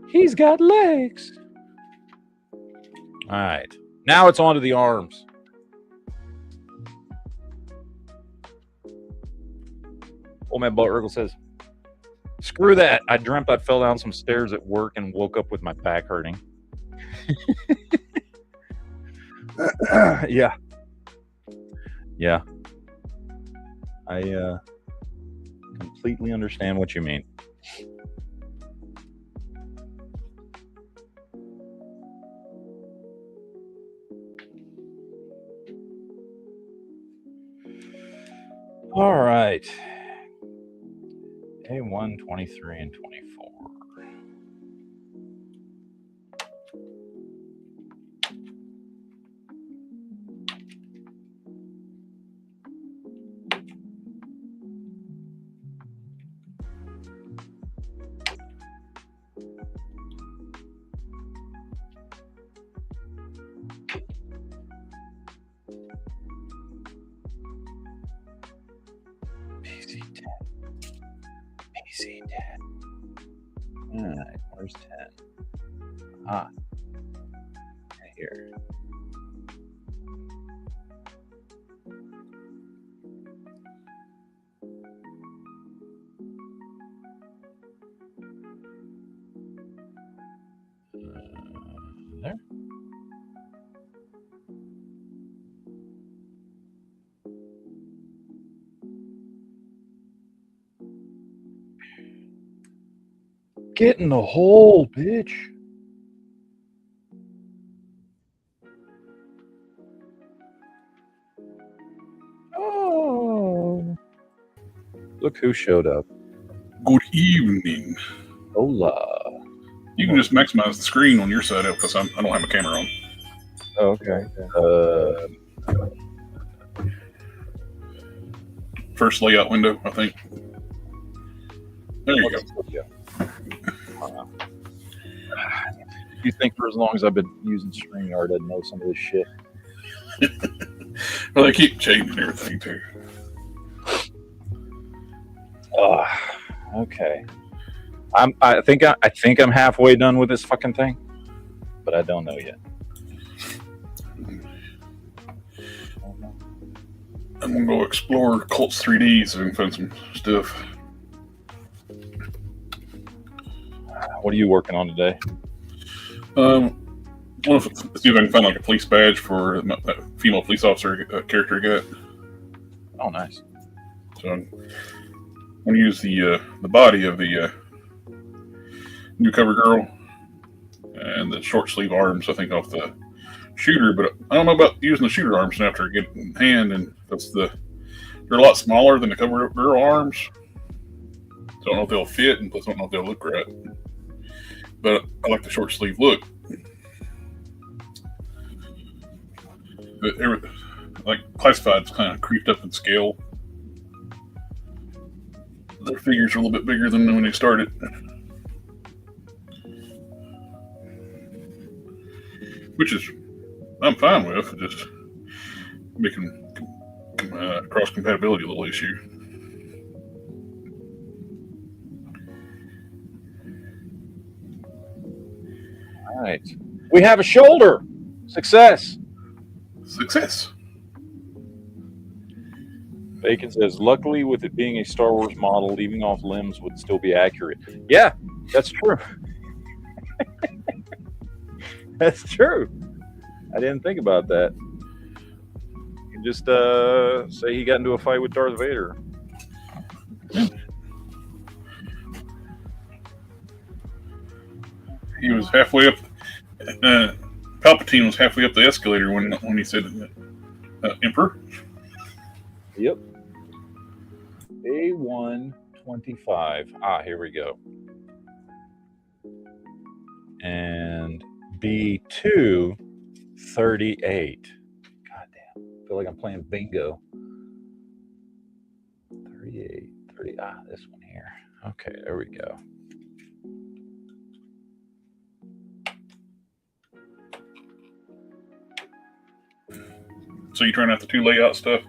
He's got legs. All right, now it's on to the arms. Old man Butt Wriggle says, screw that. I dreamt I fell down some stairs at work and woke up with my back hurting. Yeah. Yeah. I completely understand what you mean. All right. A1, 23, and 24. PC10. PC10. All right, where's 10? Ah, here. There. Get in the hole, bitch. Oh. Look who showed up. Good evening. Hola. You can just maximize the screen on your side because I don't have a camera on. Oh, okay. First layout window, I think. There you go. You think for as long as I've been using StreamYard, I'd know some of this shit. Well, they keep changing everything too. Okay. I think I'm halfway done with this fucking thing, but I don't know yet. I'm gonna go explore Colts 3D so we can find some stuff. What are you working on today? I want to see if I can find like a police badge for that female police officer character I got. Oh, nice. So I'm going to use the body of the new cover girl and the short sleeve arms, I think, off the shooter. But I don't know about using the shooter arms after I get it in hand, and they're a lot smaller than the cover girl arms. So I don't know if they'll fit, and plus I don't know if they'll look right. But I like the short sleeve look. But like Classified's kind of creeped up in scale. Their figures are a little bit bigger than when they started. Which is, I'm fine with, just making cross compatibility a little issue. All right. We have a shoulder. Success. Success. Bacon says, luckily, with it being a Star Wars model, leaving off limbs would still be accurate. Yeah, that's true. That's true. I didn't think about that. You can just say he got into a fight with Darth Vader. He was halfway up. Palpatine was halfway up the escalator when he said, "Emperor." Yep. A125. Ah, here we go. And B238. Goddamn. I feel like I'm playing bingo. 38, 30. Ah, this one here. Okay, there we go. So you trying out the two layout stuff?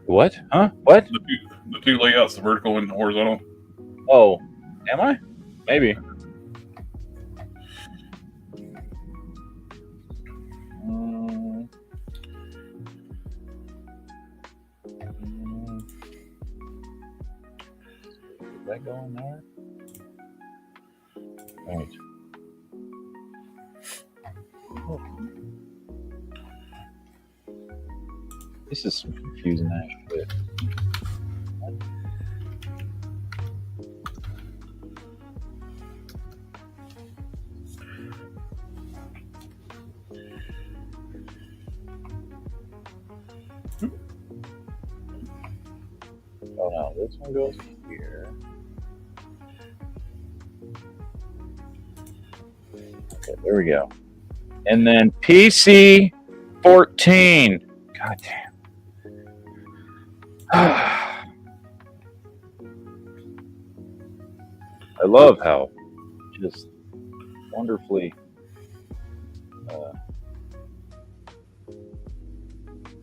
What? Huh? What? The two layouts, the vertical and the horizontal. Oh, am I? Maybe. Is that going there? Right. Oh. This is some confusing ass shit. Oh no, this one goes here. Okay, there we go. And then PC 14. God damn. I love how just wonderfully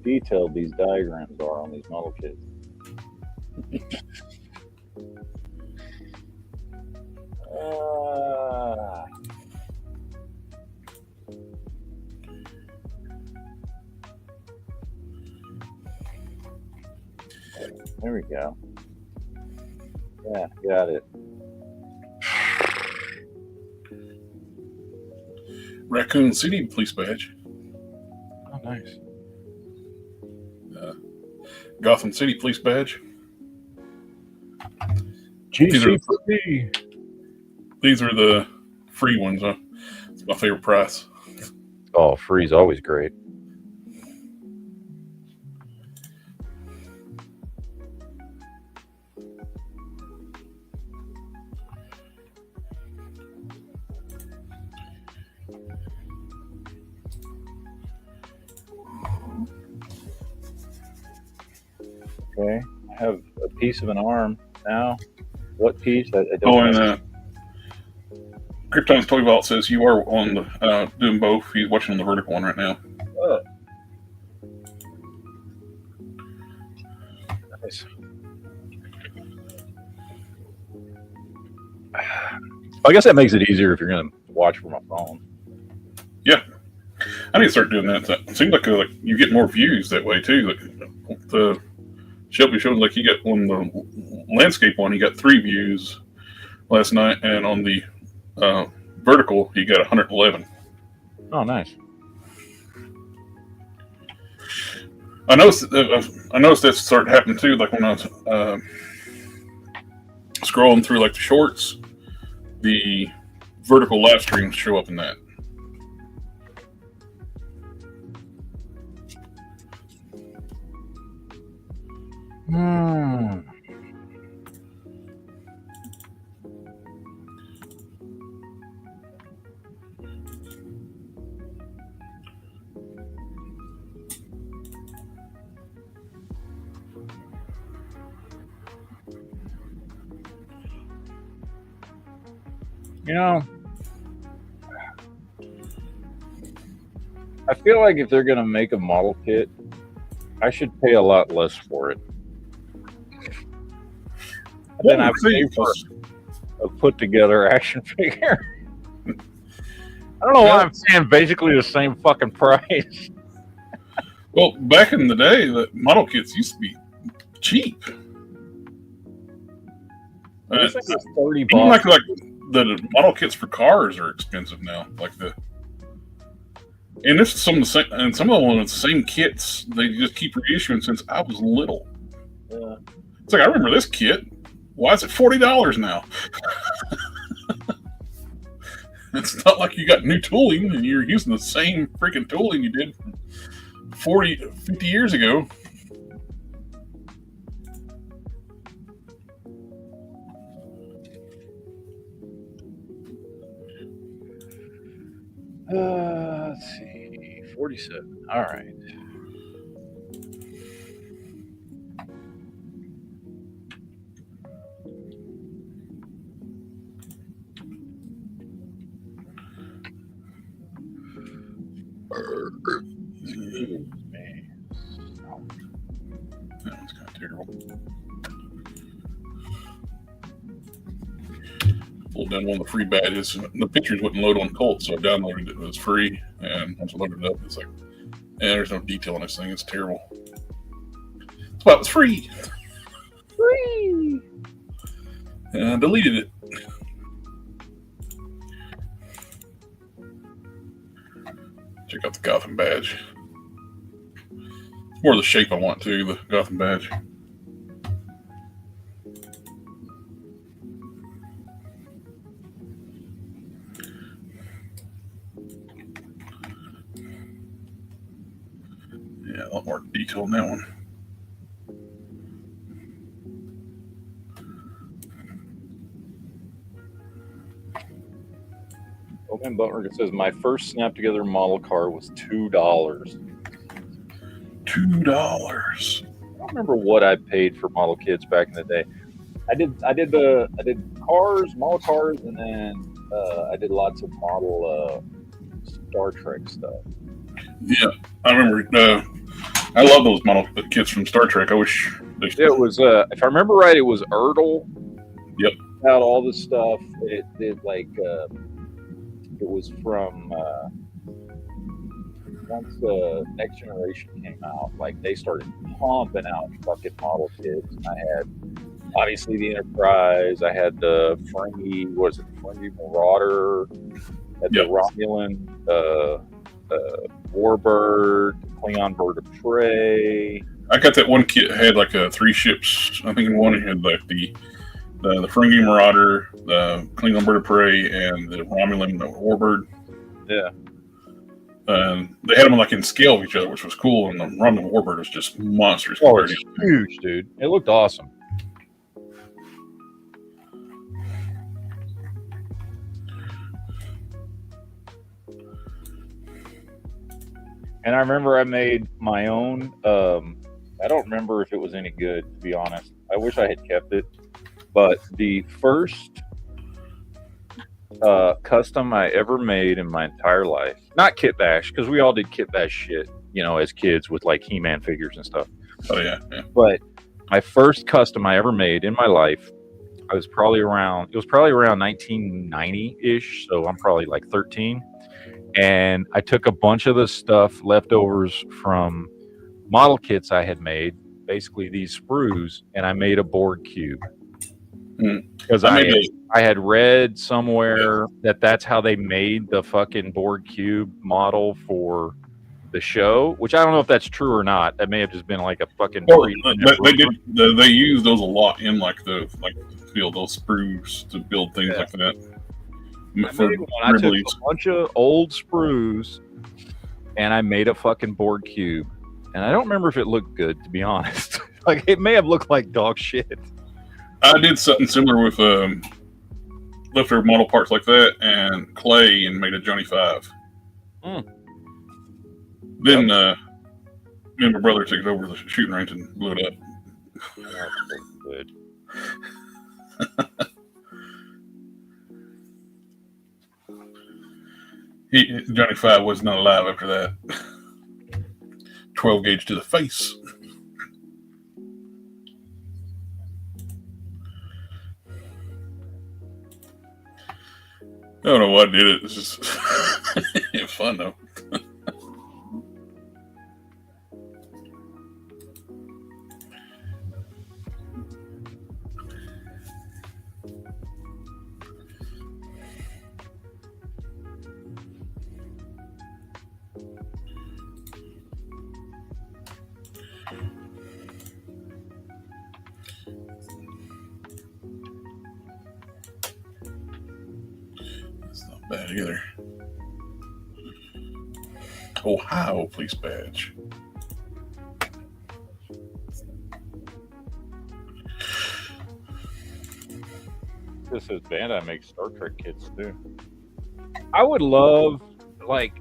detailed these diagrams are on these model kits. There we go. Yeah, got it. Raccoon City police badge. Oh, nice. Gotham City police badge. GCP. These are the free ones. It's my favorite price. Oh, free's always great. Okay, I have a piece of an arm now. What piece? I don't know. Krypton's Toy Vault says you are on the doing both. He's watching on the vertical one right now. Oh. Nice. I guess that makes it easier if you're going to watch from my phone. Yeah. I need to start doing that. It seems like you get more views that way too. Like the Shelby showed, like he got on the landscape one, he got 3 views last night, and on the vertical, he got 111. Oh, nice. I noticed that started happening too. Like when I was scrolling through like the shorts, the vertical live streams show up in that. You know, I feel like if they're going to make a model kit, I should pay a lot less for it. Then I pay for a put together action figure. I don't know why I'm saying basically the same fucking price. Well, back in the day, the model kits used to be cheap. I think it's $30. Even like the model kits for cars are expensive now. And this is some of the same, and some of them are the same kits. They just keep reissuing since I was little. Yeah. It's like, I remember this kit. Why is it $40 now? It's not like you got new tooling and you're using the same freaking tooling you did 50 years ago. Let's see, 47. All right. That was kind of terrible. Pulled down one of the free badges. The pictures wouldn't load on Colt, so I downloaded it. It was free, and once I loaded it up, it's like, there's no detail on this thing. It's terrible. That's why it was free. Free. And I deleted it. Check out the Gotham badge. It's more the shape I want to, the Gotham badge. Yeah, a lot more detail in that one. Open Butler says my first snap together model car was $2. $2. I don't remember what I paid for model kits back in the day. I did cars, model cars, and then I did lots of model Star Trek stuff. Yeah, I remember. I love those model kits from Star Trek. I wish they it was, if I remember right, it was Ertl. Yep. About all the stuff. It did like it was from once the Next Generation came out, like they started pumping out fucking model kits. And I had obviously the Enterprise. I had the Ferengi, Ferengi Marauder. Had the Romulan, Warbird, Klingon Bird of Prey. I got that one kit had like 3 ships. I think in one it had like the Ferengi Marauder, the Klingon Bird of Prey, and the Romulan Warbird. Yeah. And they had them like in scale of each other, which was cool. And the Romulan Warbird was just monstrous. Oh, it's huge, dude. It looked awesome. And I remember I made my own. I don't remember if it was any good, to be honest. I wish I had kept it. But the first custom I ever made in my entire life, not Kit Bash, because we all did Kit Bash shit, you know, as kids with like He-Man figures and stuff. Oh, yeah. But my first custom I ever made in my life, it was probably around 1990-ish, so I'm probably like 13. and I took a bunch of the stuff leftovers from model kits I had made, basically these sprues, and I made a board cube. Because I had read somewhere that that's how they made the fucking board cube model for the show, which I don't know if that's true or not. That may have just been like a fucking. They use those a lot in like to build those sprues to build things like that. I took a bunch of old sprues and I made a fucking board cube, and I don't remember if it looked good, to be honest. Like, it may have looked like dog shit. I did something similar with leftover model parts like that and clay, and made a Johnny 5. Then me and my brother took it over to the shooting range and blew it up. Good. Johnny 5 was not alive after that. 12 gauge to the face. I don't know why I did it. It's just it was fun though. Bad either. Ohio police badge. This is Bandai makes Star Trek kits too. I would love, like,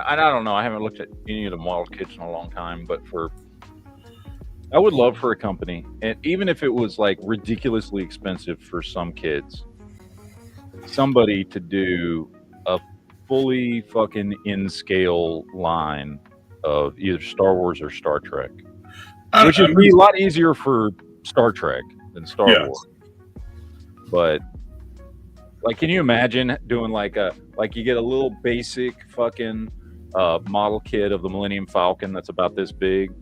I don't know. I haven't looked at any of the model kits in a long time, but I would love for a company, and even if it was like ridiculously expensive for some kids, somebody to do a fully fucking in-scale line of either Star Wars or Star Trek, which would be a lot easier for Star Trek than Star Wars. But like, can you imagine doing like you get a little basic fucking model kit of the Millennium Falcon that's about this big,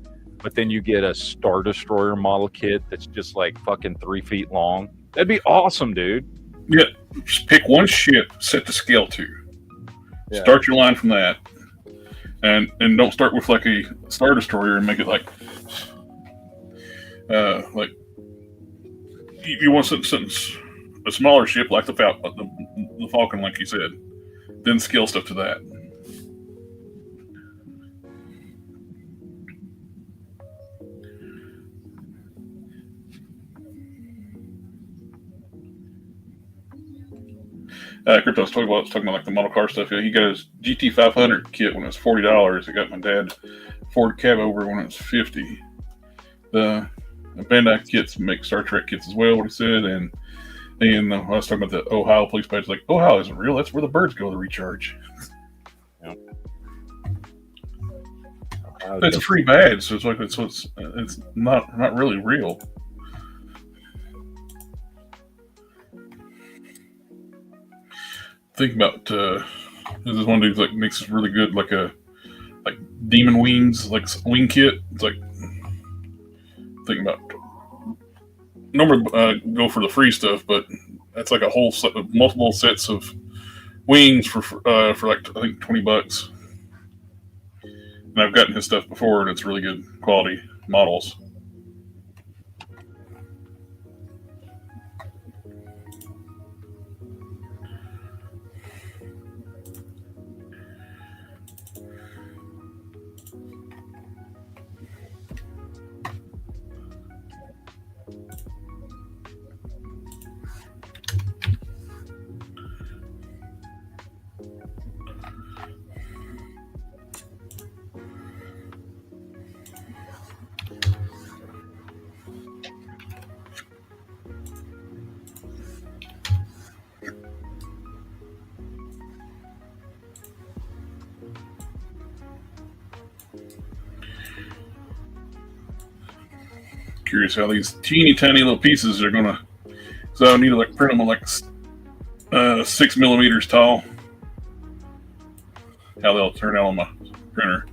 but then you get a Star Destroyer model kit that's just like fucking 3 feet long? That'd be awesome, dude. Yeah, just pick one ship, set the scale to. Yeah. Start your line from that, and don't start with like a Star Destroyer and make it like you want something a smaller ship like the Falcon, like you said, then scale stuff to that. Crypto was talking about like the model car stuff. He got his GT500 kit when it was $40. I got my dad Ford cab over when it was $50. The Bandai kits make Star Trek kits as well, what he said. And I was talking about the Ohio police badge. Like, Ohio isn't real. That's where the birds go to recharge. Yeah. It's a free badge, so it's like it's not really real. Think about this one dude like makes this really good like demon wings, like wing kit. It's like, think about normally go for the free stuff, but that's like a whole set of multiple sets of wings for like I think $20. And I've gotten his stuff before, and it's really good quality models. Curious how these teeny tiny little pieces are gonna. So I need to like print them like 6 millimeters tall. how they'll turn out on my printer.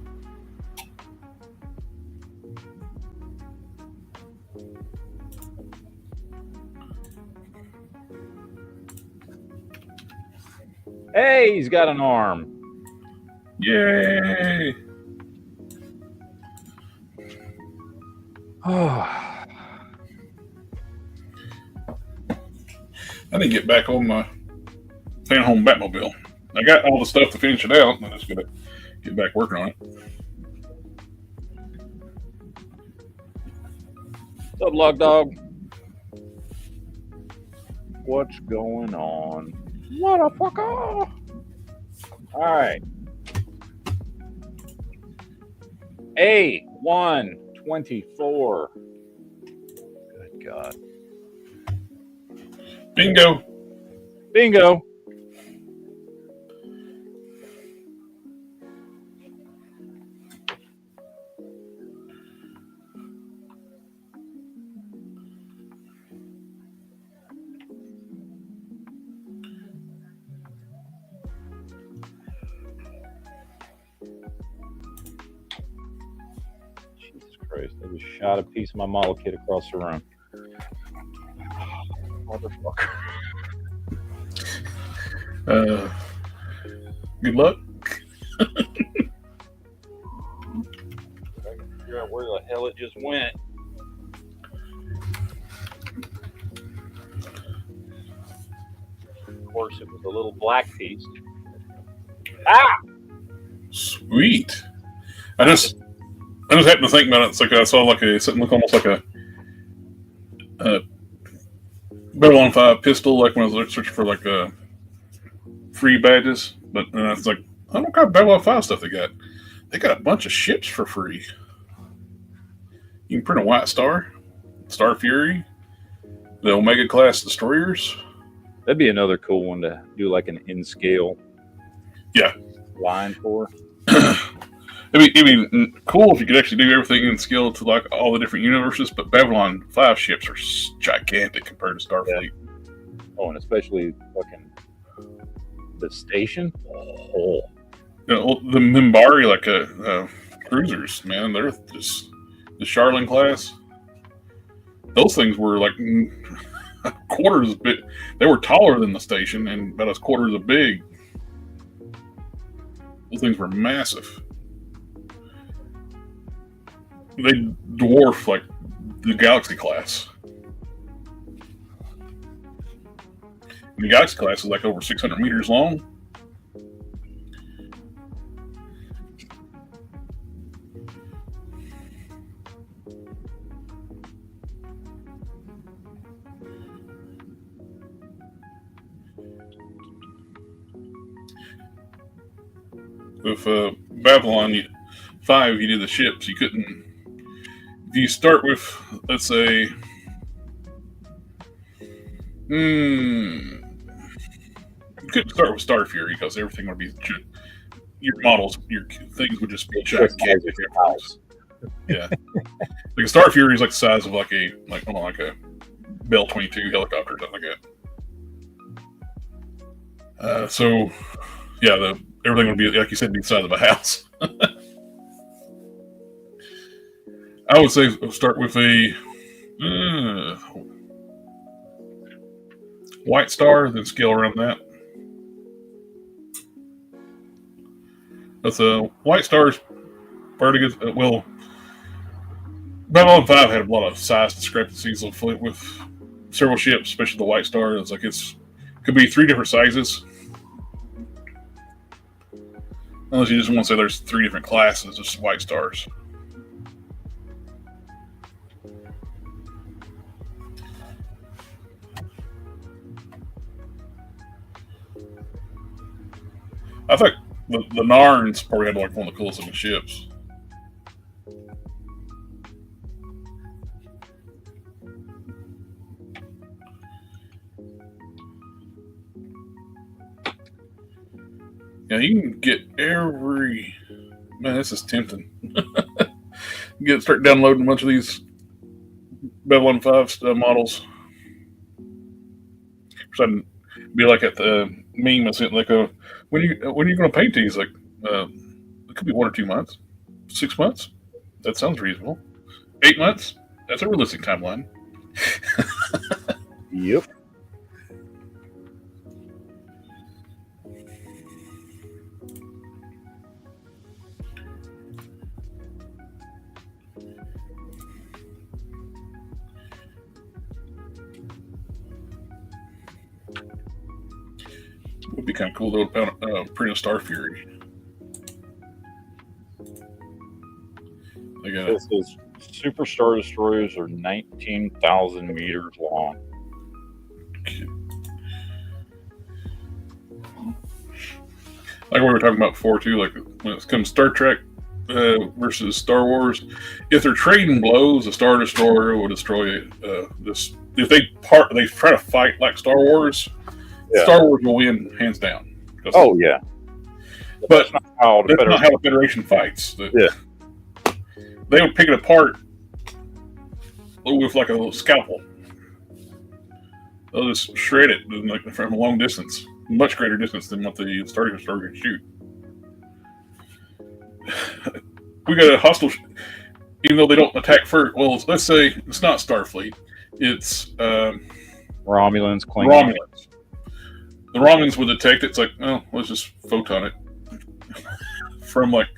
Hey, he's got an arm. Yay! Oh, I need to get back on my staying home Batmobile. I got all the stuff to finish it out. I'm just gonna get back working on it. what's up, Log Dog? What's going on? What a fucker! All right. A124. Good God. Bingo! Bingo. Jesus Christ. I just shot a piece of my model kit across the room. Motherfucker. Good luck. I can figure out where the hell it just went. Of course, it was a little black piece. Ah! Sweet. I just happened to think about it. It's like I saw like something look almost like a Babylon 5 pistol, like when I was searching for like free badges. But I was like, I don't know what kind of Babylon 5 stuff they got. They got a bunch of ships for free. You can print a White Star, Star Fury, the Omega class destroyers. That'd be another cool one to do like an in scale. Yeah. Line for. It'd be cool if you could actually do everything in scale to like all the different universes, but Babylon 5 ships are gigantic compared to Starfleet. Yeah. Oh, and especially fucking the station. Oh. You know, the Minbari, like cruisers, man, they're just the Charlene class. Those things were like quarters of big. They were taller than the station and about as quarters of big. Those things were massive. They dwarf like the Galaxy class. And the Galaxy class is like over 600 meters long. With Babylon 5, you did the ships. You couldn't. If you start with, let's say, you couldn't start with Star Fury because everything would be your models, your things would just be gigantic. Yeah, like a Star Fury is like the size of like a Bell 22 helicopter or something like that. So yeah, everything would be, like you said, be the size of a house. I would say start with a White Star, then scale around that. But the White Star's pretty good. Well, Babylon 5 had a lot of size discrepancies with several ships, especially the White Star. It's like could be 3 different sizes. Unless you just want to say there's 3 different classes of White Stars. I think the Narns probably had like one of the coolest looking ships. Yeah, you can get every. Man, this is tempting. Start downloading a bunch of these Babylon 5 models. So I'd be like at the meme I sent, like when are you going to paint these? Like, It could be 1 or 2 months, 6 months. That sounds reasonable. 8 months. That's a realistic timeline. Yep. Would be kind of cool though to print a Star Fury. Like This is Super Star Destroyers are 19,000 meters long. like we were talking about before too. Like when it comes to Star Trek versus Star Wars, if they're trading blows, a Star Destroyer will destroy this. If they try to fight like Star Wars. Yeah. Star Wars will win hands down. Oh yeah, but that's not how that's not how the Federation fights. Yeah. They would pick it apart with like a little scalpel. They'll just shred it like from a long distance, much greater distance than what the Star Destroyer can shoot. We got a hostile, even though they don't attack first. Well, let's say it's not Starfleet. It's Romulans, Klingons. Romulans. The Romulans would detect it. It's like, oh, let's just photon it from like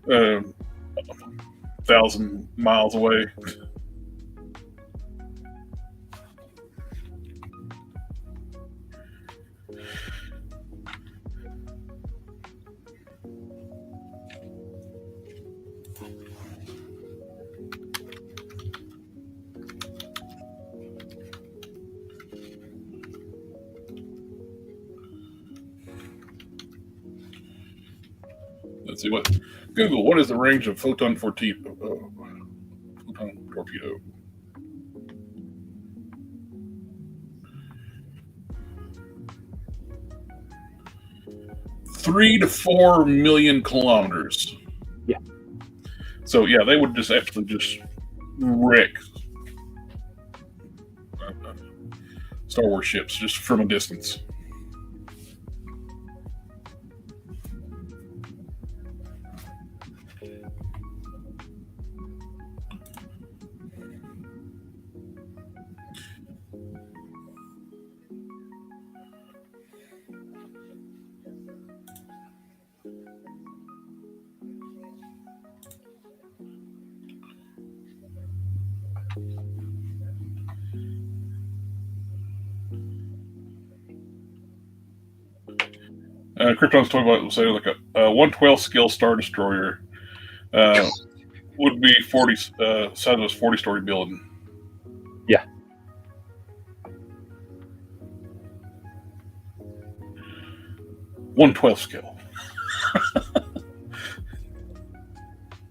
1,000 miles away. Let's see what Google. What is the range of photon torpedo? Photon torpedo. $3 to 4 million kilometers. Yeah. So yeah, they would just actually just wreck Star Wars ships just from a distance. Krypton's talking about say like a 1/12 scale Star Destroyer would be 40 size of a 40-story building. Yeah. One-12 scale.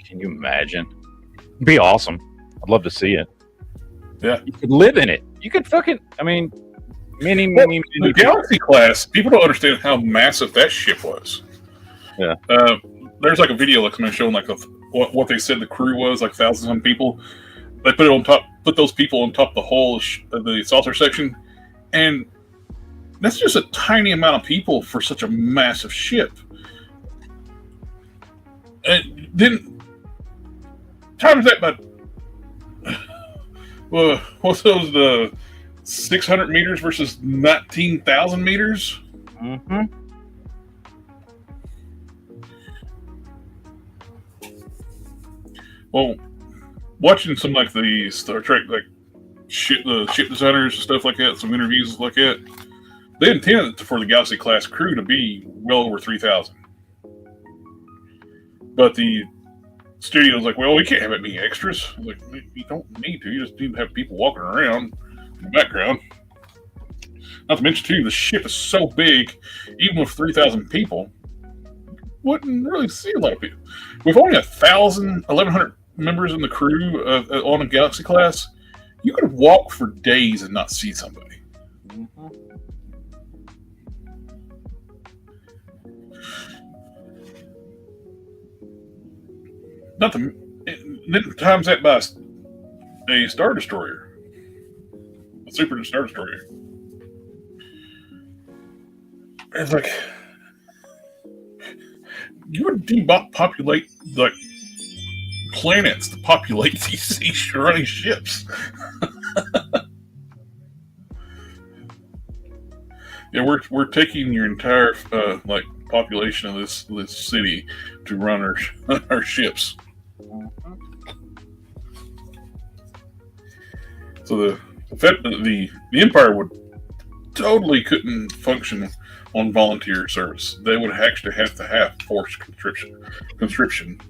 Can you imagine? It'd be awesome. I'd love to see it. Yeah. You could live in it. You could fucking, I mean, many. The Galaxy class, people don't understand how massive that ship was. Yeah. There's like a video like somebody showing like what they said the crew was, like thousands of people. They put it on top, put those people on top of the whole of the saucer section, and that's just a tiny amount of people for such a massive ship. And then times that by what's those the 600 meters versus 19,000 meters? Mm-hmm. Well, watching some like the Star Trek the ship designers and stuff like that, some interviews like that, they intended for the Galaxy class crew to be well over 3,000. But the studio's like, well, we can't have any extras. Like, you don't need to. You just need to have people walking around in the background. Not to mention, too, the ship is so big, even with 3,000 people, wouldn't really see a lot of people. With only 1,100 members in the crew on a Galaxy class, you could walk for days and not see somebody. Mm-hmm. Then times that by a Star Destroyer, a Super Star Destroyer. It's like You would depopulate like planets to populate these running ships. Yeah, we're taking your entire like population of this city to run our ships. So the Empire would totally couldn't function on volunteer service. They would actually have to have forced conscription.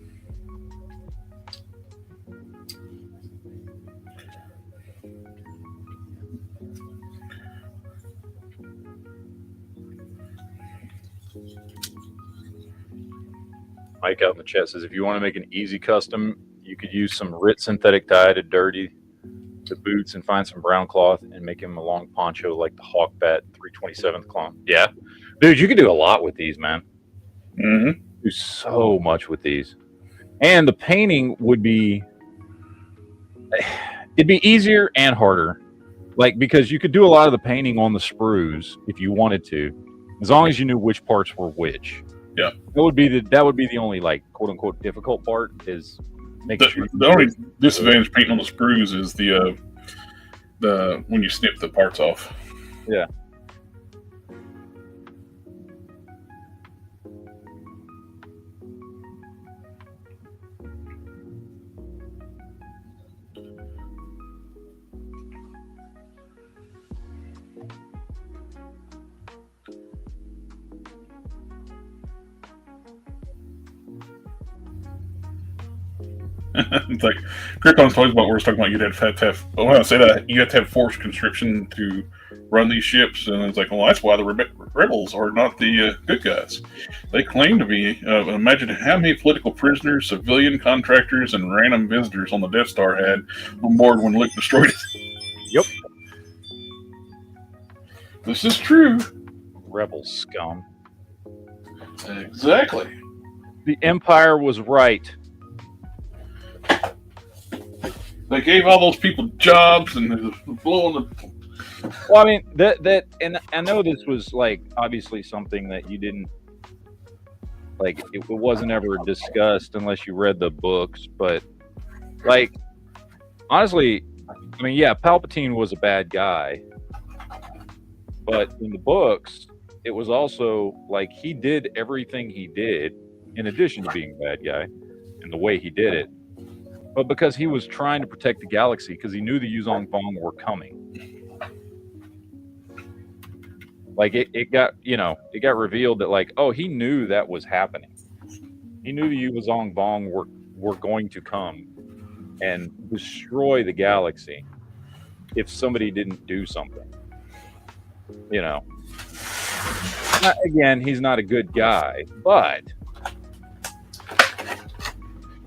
Mike out in the chat says, if you want to make an easy custom, you could use some RIT synthetic dye to dirty the boots and find some brown cloth and make him a long poncho like the Hawkbat 327th clone. Yeah. Dude, you could do a lot with these, man. Mm-hmm. Do so much with these. And the painting would be... It'd be easier and harder. Like, because you could do a lot of the painting on the sprues if you wanted to, as long as you knew which parts were which. Yeah, that would be the only like quote unquote difficult part is making sure. The only disadvantage painting on the sprues is the when you snip the parts off. Yeah. It's like Krypton's toys about we were talking about. You'd have to have. When I say that, you have to have forced conscription to run these ships, and it's like, well, that's why the rebels are not the good guys. They claim to be. Imagine how many political prisoners, civilian contractors, and random visitors on the Death Star had on board when Luke destroyed it. Yep. This is true. Rebel scum. Exactly. The Empire was right. They gave all those people jobs and blowing the. Well, I mean that, and I know this was like obviously something that you didn't like. It wasn't ever discussed unless you read the books. But like, honestly, I mean, yeah, Palpatine was a bad guy, but in the books, it was also like he did everything he did in addition to being a bad guy, and the way he did it. But because he was trying to protect the galaxy, because he knew the Yuzong Vong were coming. Like it got revealed that like, oh, he knew that was happening. He knew the Yuzong Vong were going to come and destroy the galaxy if somebody didn't do something. You know. Again, he's not a good guy, but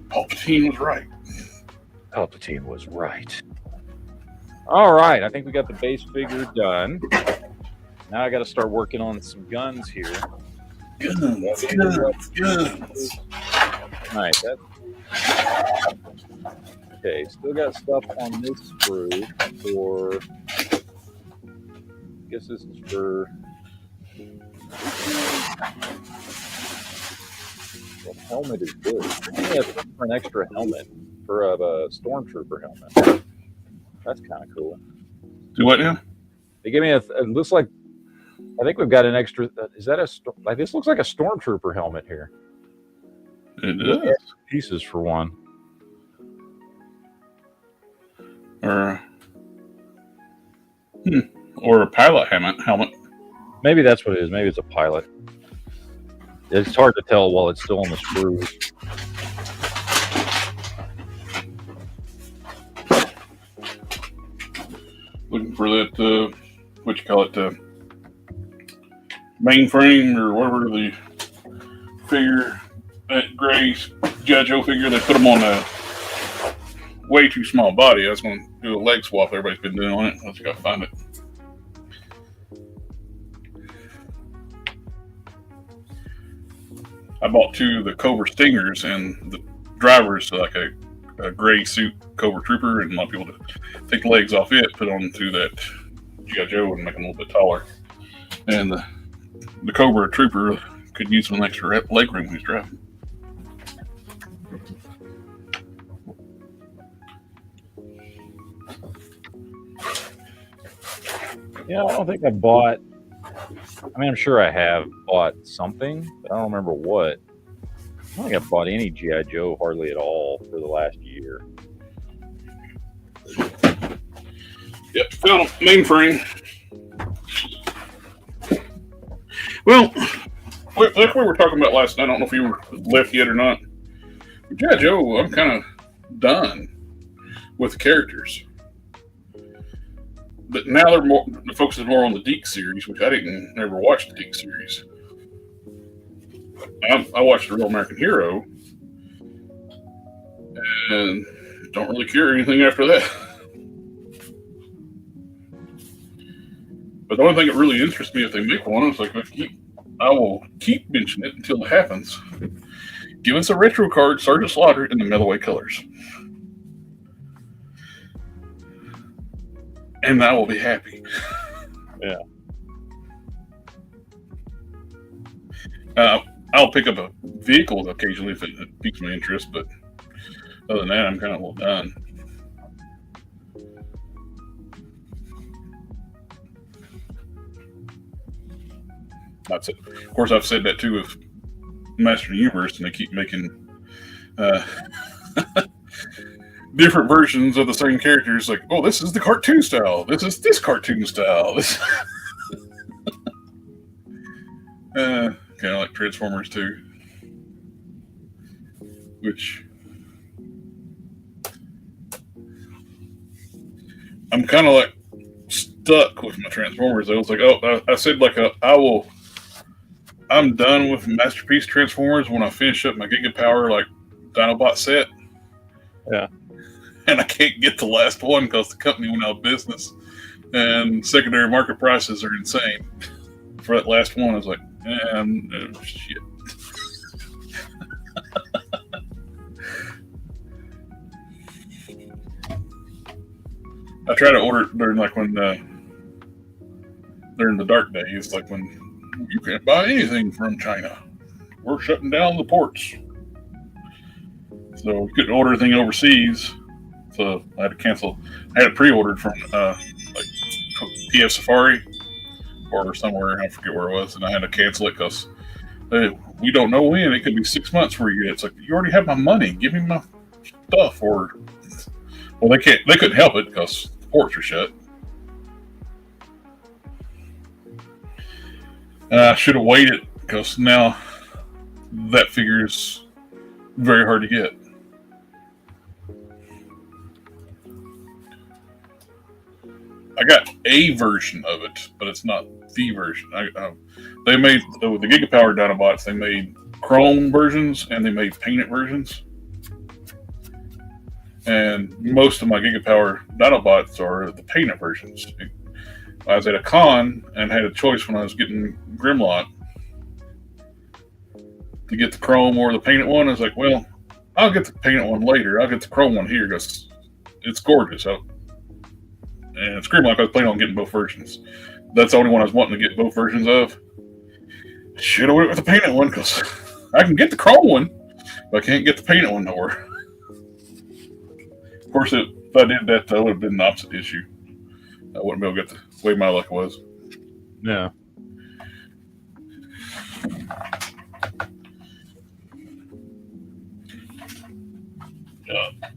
Palpatine was right. Palpatine was right. All right, I think we got the base figure done. Now I got to start working on some guns here. Guns. Nice. Okay, still got stuff on this sprue for. I guess this is for. The helmet is good. Yeah, for an extra helmet for a stormtrooper helmet. That's kind of cool. Do what now? They give me it looks like. I think we've got an extra. Is that like this? Looks like a stormtrooper helmet here. It does. Pieces for one. Or a pilot helmet. Maybe that's what it is. Maybe it's a pilot. It's hard to tell while it's still on the screws. Looking for that, what you call it, mainframe or whatever the figure, that gray G.I. Joe figure. They put them on a way too small body. I was going to do a leg swap. Everybody's been doing on it. I just got to find it. I bought two of the Cobra Stingers, and the driver's like a gray suit Cobra Trooper, and a lot of people take the legs off it, put on to that G.I. Joe, and make them a little bit taller. And the Cobra Trooper could use some extra leg room when he's driving. Yeah, I don't think I bought. I mean, I'm sure I have bought something, but I don't remember what. I don't think I bought any G.I. Joe hardly at all for the last year. Yep, found a mainframe. Well, like we were talking about last night, I don't know if you were left yet or not. G.I. Joe, I'm kind of done with the characters. But now the focus is more on the Deke series, which I didn't never watch the Deke series. I watched The Real American Hero and don't really care anything after that. But the only thing that really interests me if they make one is like I will keep mentioning it until it happens. Give us a retro card, Sergeant Slaughter in the Melloway colors. And I will be happy. Yeah. I'll pick up a vehicle occasionally if it piques my interest, but other than that, I'm kind of well done. That's it. Of course, I've said that too with Master of the Universe, and they keep making different versions of the same characters. Like, oh, this is the cartoon style. This is this cartoon style. This kind of like Transformers too, which I'm kind of like stuck with my Transformers. I was like, oh, I said like I'm done with Masterpiece Transformers when I finish up my Gigapower like Dinobot set. Yeah. And I can't get the last one because the company went out of business and secondary market prices are insane. For that last one, I was like, shit. I try to order it during during the dark days, like when you can't buy anything from China. We're shutting down the ports. So we couldn't order anything overseas. So I had to cancel. I had it pre-ordered from like PF Safari or somewhere. I forget where it was, and I had to cancel it because we don't know when. It could be 6 months for you. It's like, you already have my money. Give me my stuff. Or well, they can't. They couldn't help it because the ports are shut. I should have waited because now that figure is very hard to get. I got a version of it, but it's not the version. They made the Gigapower Dinobots. They made chrome versions and they made painted versions. And most of my Gigapower Dinobots are the painted versions. I was at a con and had a choice when I was getting Grimlock to get the chrome or the painted one. I was like, well, I'll get the painted one later. I'll get the chrome one here because it's gorgeous. And it's Grimlock. I was planning on getting both versions. That's the only one I was wanting to get both versions of. Should have went with the painted one because I can get the chrome one, but I can't get the painted one nowhere. Of course, if I did that, that would have been the opposite issue. I wouldn't be able to get the way my luck was. Yeah.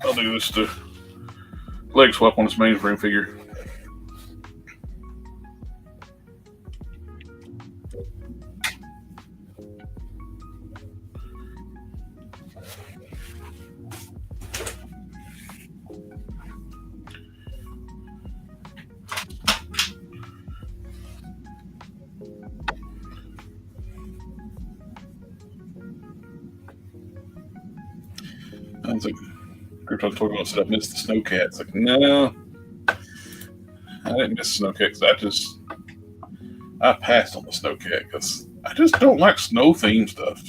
I'll do this to leg swap on this mainframe figure. I was like, Krypton talking about stuff. I missed the Snowcat. It's like, no, I didn't miss the Snowcat because I passed on the Snowcat because I just don't like snow themed stuff.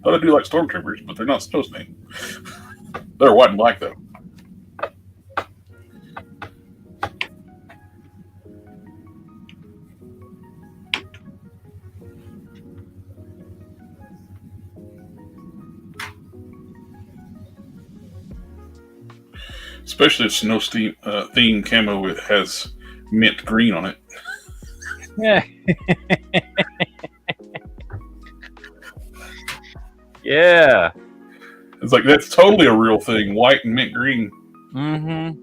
But I do like Stormtroopers, but they're not snow themed. They're white and black though. Especially if snow theme camo it has mint green on it. Yeah. Yeah. It's like that's totally a real thing. White and mint green. Mm-hmm.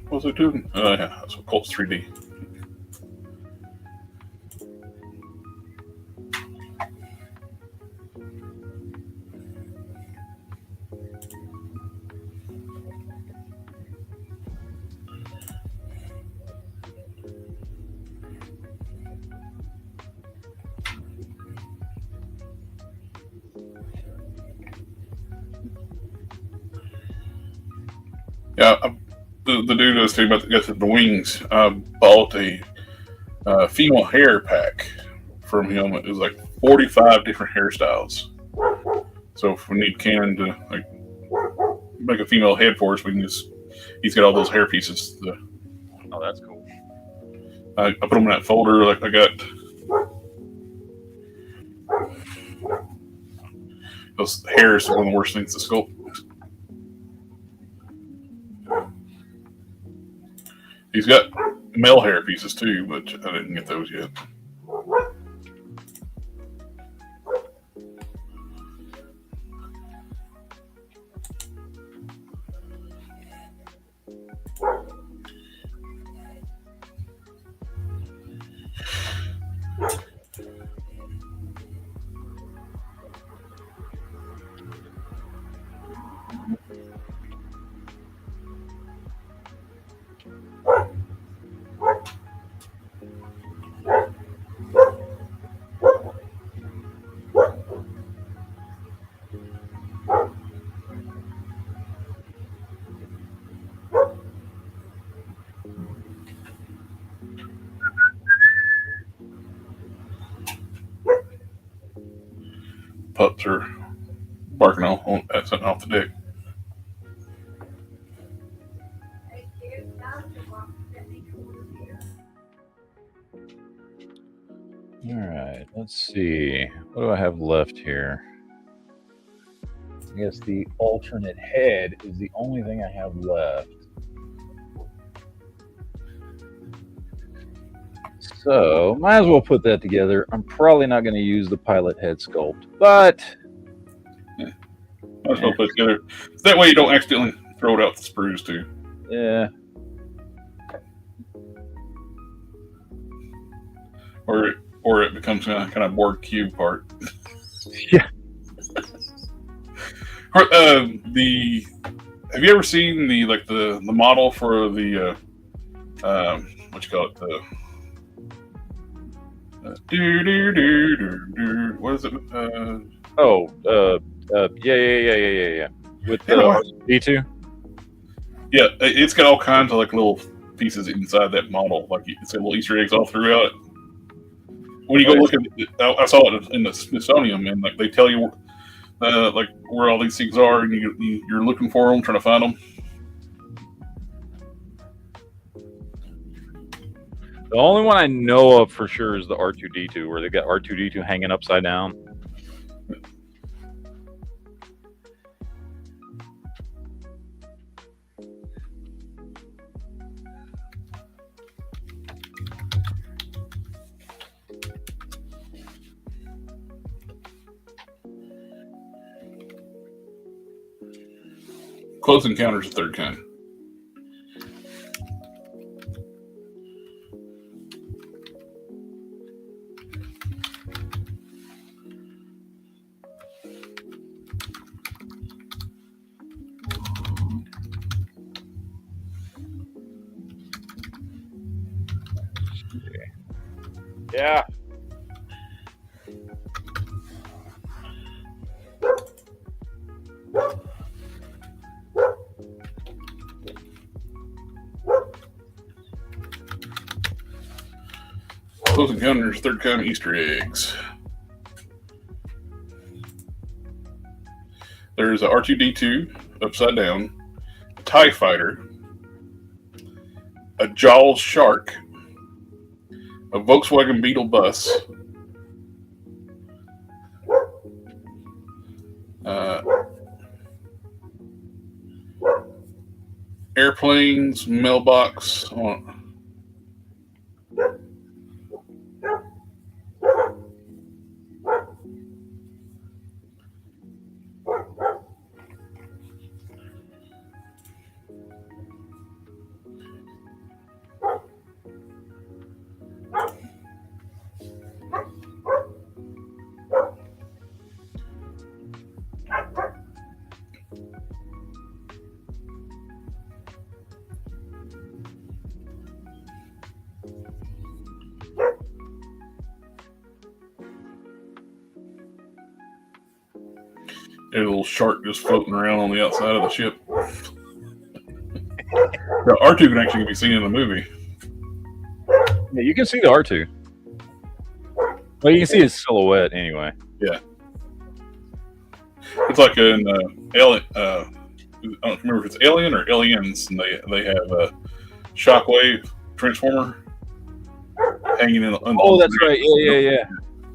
What was I doing? Yeah, that's what Colts 3D. Yeah, the dude I was talking about that got the wings bought a female hair pack from him. It was like 45 different hairstyles. So if we need Canon to like make a female head for us, we can just. He's got all those hair pieces. Oh, that's cool. I put them in that folder. Like I got those hairs are one of the worst things to sculpt. He's got male hair pieces too, but I didn't get those yet. Pups are barking at something off the deck. All right, let's see. What do I have left here? I guess the alternate head is the only thing I have left. So, might as well put that together. I'm probably not going to use the pilot head sculpt, but Might as well put it together. That way you don't accidentally throw it out the sprues too. yeah. Or it becomes a kind of board cube part. Yeah. Have you ever seen the model for the what you call it, what is it? Yeah. With the D2. Yeah, it's got all kinds of like little pieces inside that model. Like it's got little Easter eggs all throughout. When you go look at it, I saw it in the Smithsonian, and like they tell you like where all these things are, and you're looking for them, trying to find them. The only one I know of for sure is the R2D2, where they got R2D2 hanging upside down. Close Encounters, the third kind. Yeah. Close Encounters Third Kind Easter eggs. There's a R2-D2 upside down, a TIE Fighter, a Jaws shark, a Volkswagen Beetle bus, airplanes, mailbox on. There's a little shark just floating around on the outside of the ship. The R2 can actually be seen in the movie. Yeah, you can see the R2. Well, you can see his silhouette anyway. Yeah. It's like an Alien. I don't remember if it's Alien or Aliens, and they have a Shockwave Transformer hanging in. Oh, that's right. Yeah.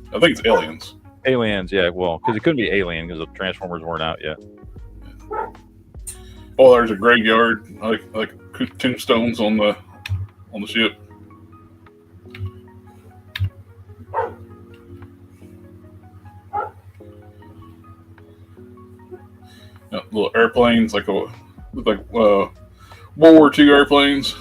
I think it's Aliens. Aliens, yeah. Well, because it couldn't be Alien because the Transformers weren't out yet. Oh, there's a graveyard, like tombstones on the ship. Little airplanes, look like World War II airplanes.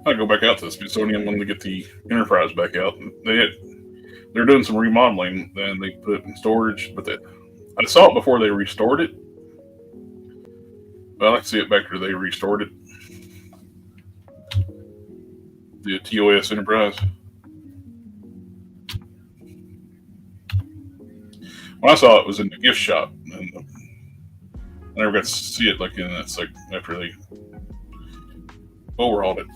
I go back out to the Smithsonian when they get the Enterprise back out. They're doing some remodeling, and they put it in storage. But I saw it before they restored it. But I like to see it back where they restored it. The TOS Enterprise. When I saw it, was in the gift shop, and I never got to see it after they overhauled it.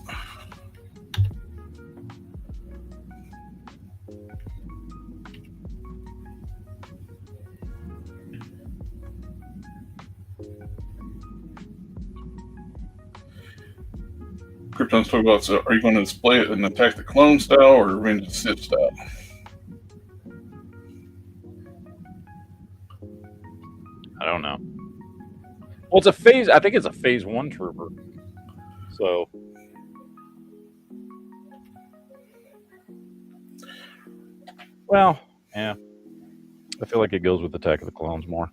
Krypton's talking about, so are you going to display it in Attack the Clone style or Revenge of the Sith style? I don't know. Well, it's a phase. I think it's a phase 1 trooper. So. Well, yeah. I feel like it goes with Attack of the Clones more.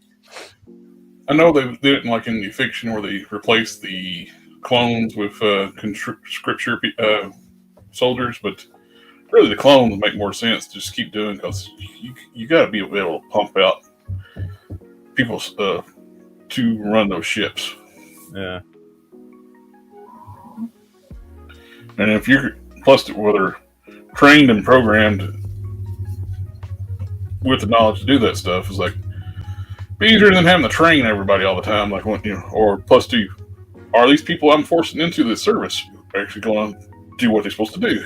I know they did it like in the fiction where they replaced the clones with conscripture soldiers, but really the clones make more sense to just keep doing, because you got to be able to pump out people to run those ships. Yeah. And if you're whether trained and programmed with the knowledge to do that stuff, is like be easier than having to train everybody all the time. Like, or plus two, are these people I'm forcing into this service actually going to do what they're supposed to do?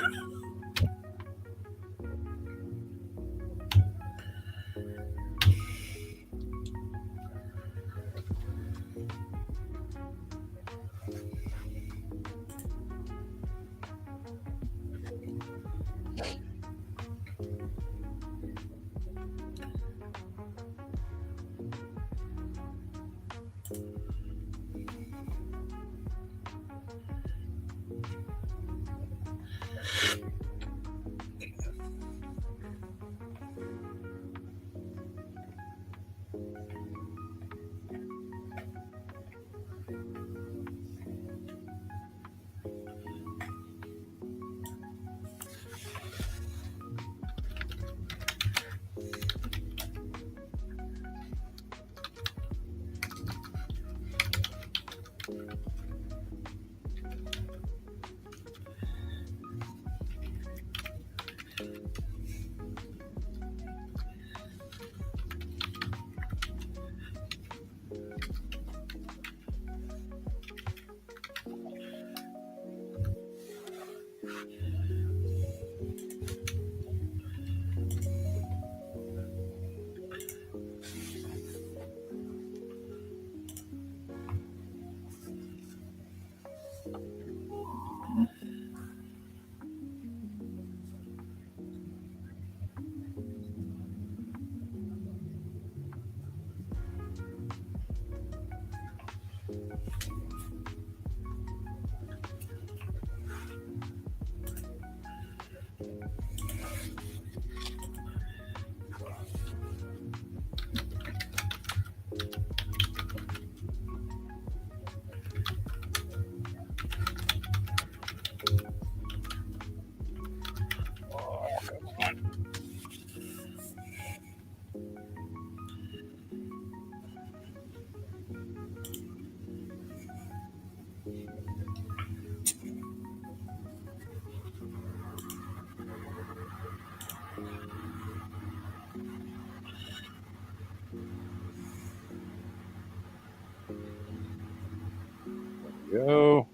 Go.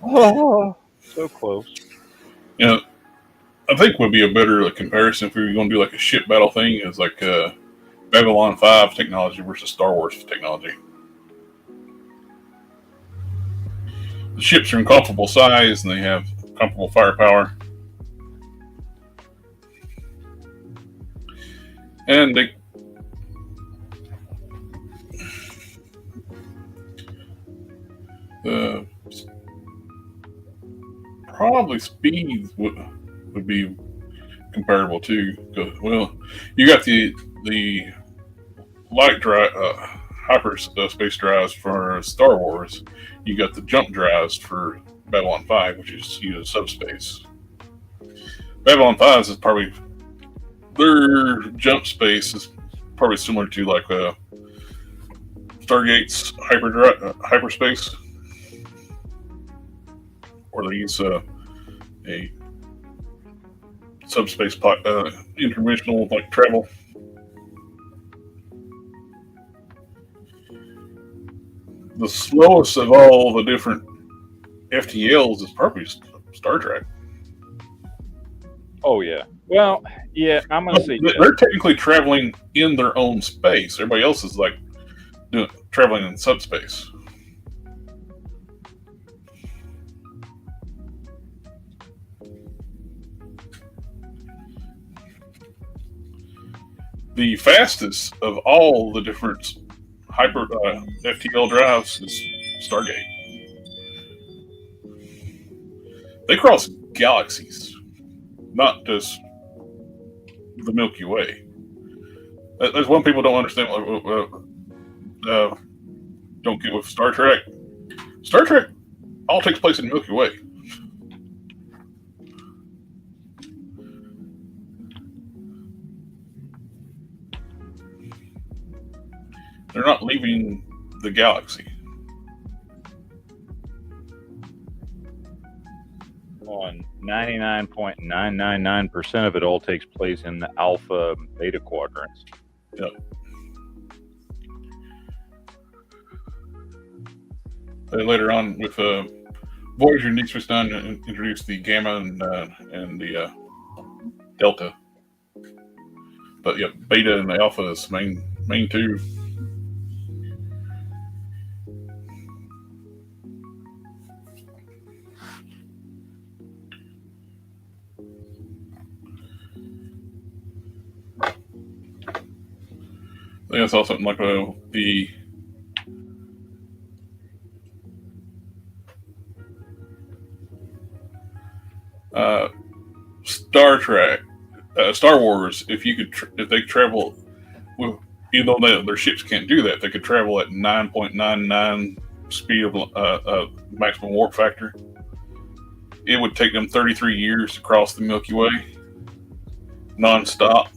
Oh, so close. You know, I think would be a better comparison if we were going to do like a ship battle thing is like Babylon 5 technology versus Star Wars technology. The ships are in comparable size and they have comparable firepower. And they probably speed would be comparable too. Well, you got the light drive, hyperspace drives for Star Wars. You got the jump drives for Babylon 5, which is subspace. Babylon 5 is probably their jump space is probably similar to like Stargate's hyperspace, or they use a subspace interdimensional like travel. The slowest of all the different FTLs is probably Star Trek. Oh yeah. Well, yeah. I'm gonna say they're technically traveling in their own space. Everybody else is like traveling in subspace. The fastest of all the different hyper FTL drives is Stargate. They cross galaxies, not just the Milky Way. There's one people don't understand. Don't get with Star Trek. Star Trek all takes place in the Milky Way. They're not leaving the galaxy. On 99.999% of it all takes place in the alpha beta quadrants. Yep. Later on, with Voyager needs to done and introduce the gamma and the delta. But yeah, beta and the alpha is main two. I think I saw something like the Star Wars. If you could, if they travel, well, even though their ships can't do that, they could travel at 9.99 speed of maximum warp factor. It would take them 33 years to cross the Milky Way, non-stop.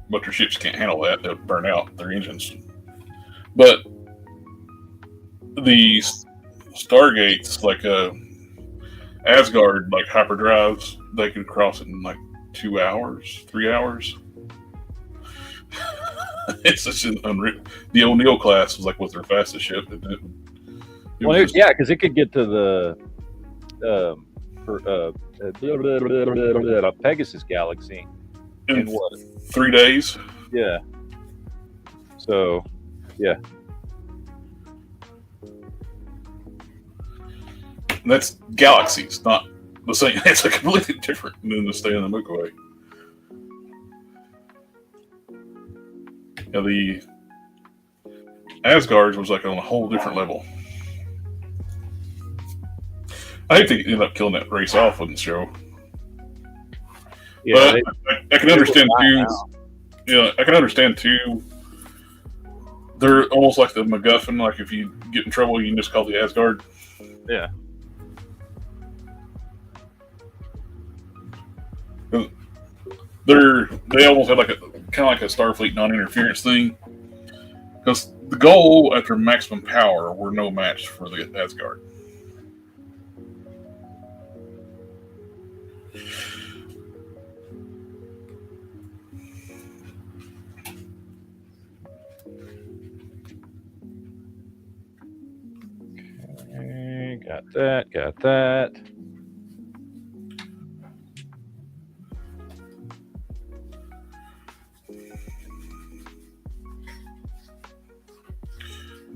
But their ships can't handle that; they'll burn out their engines. But the Stargates, like Asgard, like hyperdrives, they could cross it in like 2 hours, 3 hours. It's such an unreal. The O'Neill class was like their fastest ship. Well, yeah, because it could get to the Pegasus galaxy in what? 3 days. Yeah. So, yeah. And that's galaxies, not the same. It's a completely different than to stay in the Milky Way. Yeah, the Asgard was like on a whole different level. I hate to end up killing that race off on the show. Yeah, but I can understand too. Yeah, I can understand too. They're almost like the MacGuffin. Like if you get in trouble, you can just call the Asgard. Yeah. They almost have like a kind of like a Starfleet non-interference thing, because the goal after maximum power were no match for the Asgard. Okay, got that. Got that.